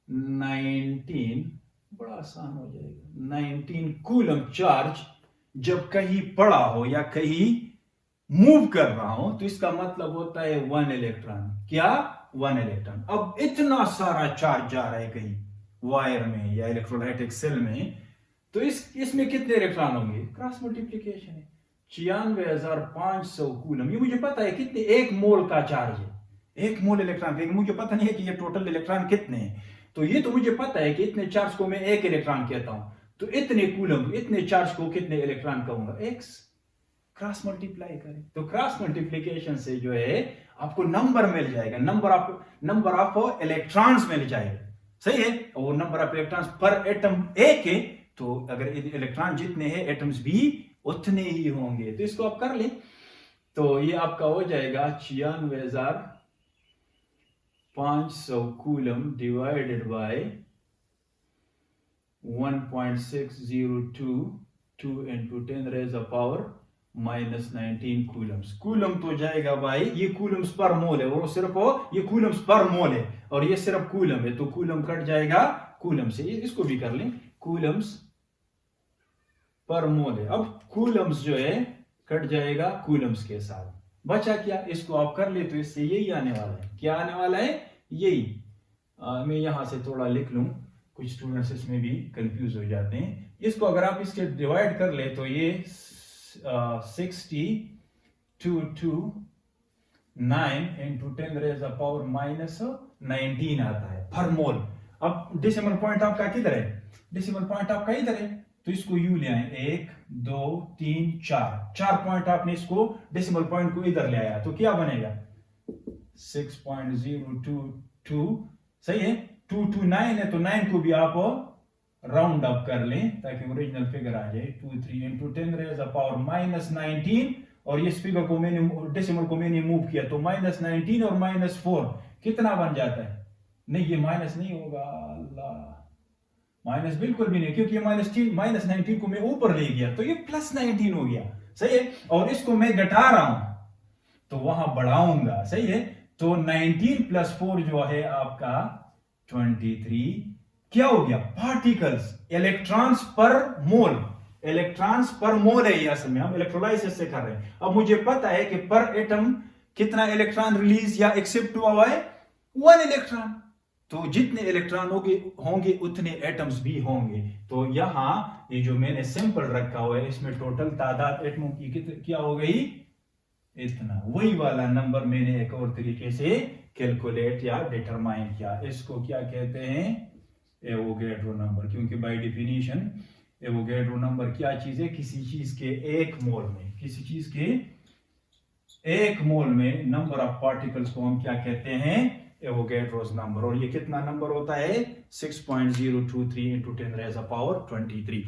19, बड़ा आसान हो जाएगा, 19 कूलम चार्ज जब कहीं पड़ा हो या कहीं मूव कर रहा हो तो इसका मतलब होता है 1 इलेक्ट्रॉन। क्या? 1 इलेक्ट्रॉन। अब इतना सारा चार्ज जा रहा है कहीं वायर में या इलेक्ट्रोलाइटिक सेल में, तो इसमें कितने इलेक्ट्रॉन होंगे? क्रॉस मल्टीप्लीकेशन है, 96,500 कूलम। ये मुझे पता है कितने, 1 मोल का चार्ज है, 1 मोल इलेक्ट्रॉन, लेकिन मुझे पता नहीं है कि ये टोटल इलेक्ट्रॉन कितने हैं। तो ये तो मुझे पता है कि इतने चार्ज को मैं 1 इलेक्ट्रॉन कहता हूं, तो इतने कूलम, इतने चार्ज को कितने इलेक्ट्रॉन कहूंगा? x। क्रॉस मल्टीप्लाई करें तो क्रॉस मल्टीप्लीकेशन से जो है आपको नंबर मिल जाएगा, नंबर ऑफ इलेक्ट्रॉन्स मिल जाएगा, सही है। और नंबर ऑफ इलेक्ट्रॉन्स पर एटम 1 है, तो अगर इलेक्ट्रॉन जितने हैं एटम्स भी उतने ही होंगे। तो इसको आप कर लें, तो ये आपका हो जाएगा 96,500 coulomb divided by 1.6022 into 10 raised power minus 19 Coulomb's. Coulomb तो जाएगा भाई, ये कूलम्स पर मोल है, और सिर्फ ये कूलम्स पर मोल है, और ये सिर्फ कूलम है, तो कूलम कट जाएगा कूलम से। इसको भी कर लें, कूलम्स पर मोल है। अब कूलम्स जो है कट जाएगा कूलम्स के साथ, बचा क्या? इसको आप कर ले तो इससे यही आने वाला है। क्या आने वाला है? यही। मैं यहां से थोड़ा लिख लूं, कुछ स्टूडेंट्स इसमें भी कंफ्यूज हो जाते हैं। इसको अगर आप इसके डिवाइड कर ले तो ये 6229 into 10 raised power minus 19 आता है पर मोल। अब डेसिमल पॉइंट आपका किधर है? डेसिमल पॉइंट आपका इधर है, तो इसको यू ले आए, 1 2 3 4 पॉइंट आपने इसको डेसिमल पॉइंट को इधर ले आया, तो क्या बनेगा? 6.022, सही है। 229 है, तो 9 को भी आप राउंड अप कर लें ताकि ओरिजिनल फिगर आ जाए। 23 into 10 raised power minus 19, और इस फिगर को मैंने डेसिमल को मैंने मूव किया तो -19 और -4 कितना बन जाता है? नहीं, ये माइनस नहीं होगा, अल्लाह, माइनस बिल्कुल भी नहीं, क्योंकि -19 को मैं ऊपर ले गया तो ये +19 हो गया, सही है। और इसको मैं घटा रहा हूं तो वहां बढ़ाऊंगा, सही है। तो 19 + 4 जो है आपका 23, क्या हो गया? पार्टिकल्स, इलेक्ट्रॉन्स पर मोल, इलेक्ट्रॉन्स पर मोल है ये, असल में हम इलेक्ट्रोलाइसिस से कर रहे हैं। अब मुझे पता है कि पर एटम कितना इलेक्ट्रॉन रिलीज या एक्सेप्ट हुआ है? 1 इलेक्ट्रॉन। तो जितने इलेक्ट्रॉन होंगे उतने एटम्स भी होंगे। तो यहाँ ये जो मैंने सिंपल रखा हुआ है इसमें टोटल तादाद एटमों की क्या हो गई, इतना। वही वाला नंबर मैंने एक और तरीके से कैलकुलेट या डिटरमाइन किया। इसको क्या कहते हैं, एवोगैड्रो नंबर। क्योंकि बाय डेफिनेशन एवोगैड्रो नंबर क्या चीज है, किसी चीज के एक मोल में, किसी चीज के एक मोल में नंबर ऑफ पार्टिकल्स को हम क्या कहते हैं, एवोगैड्रोस नंबर। और ये कितना नंबर होता है, 6.023 × 10⁻⁻23।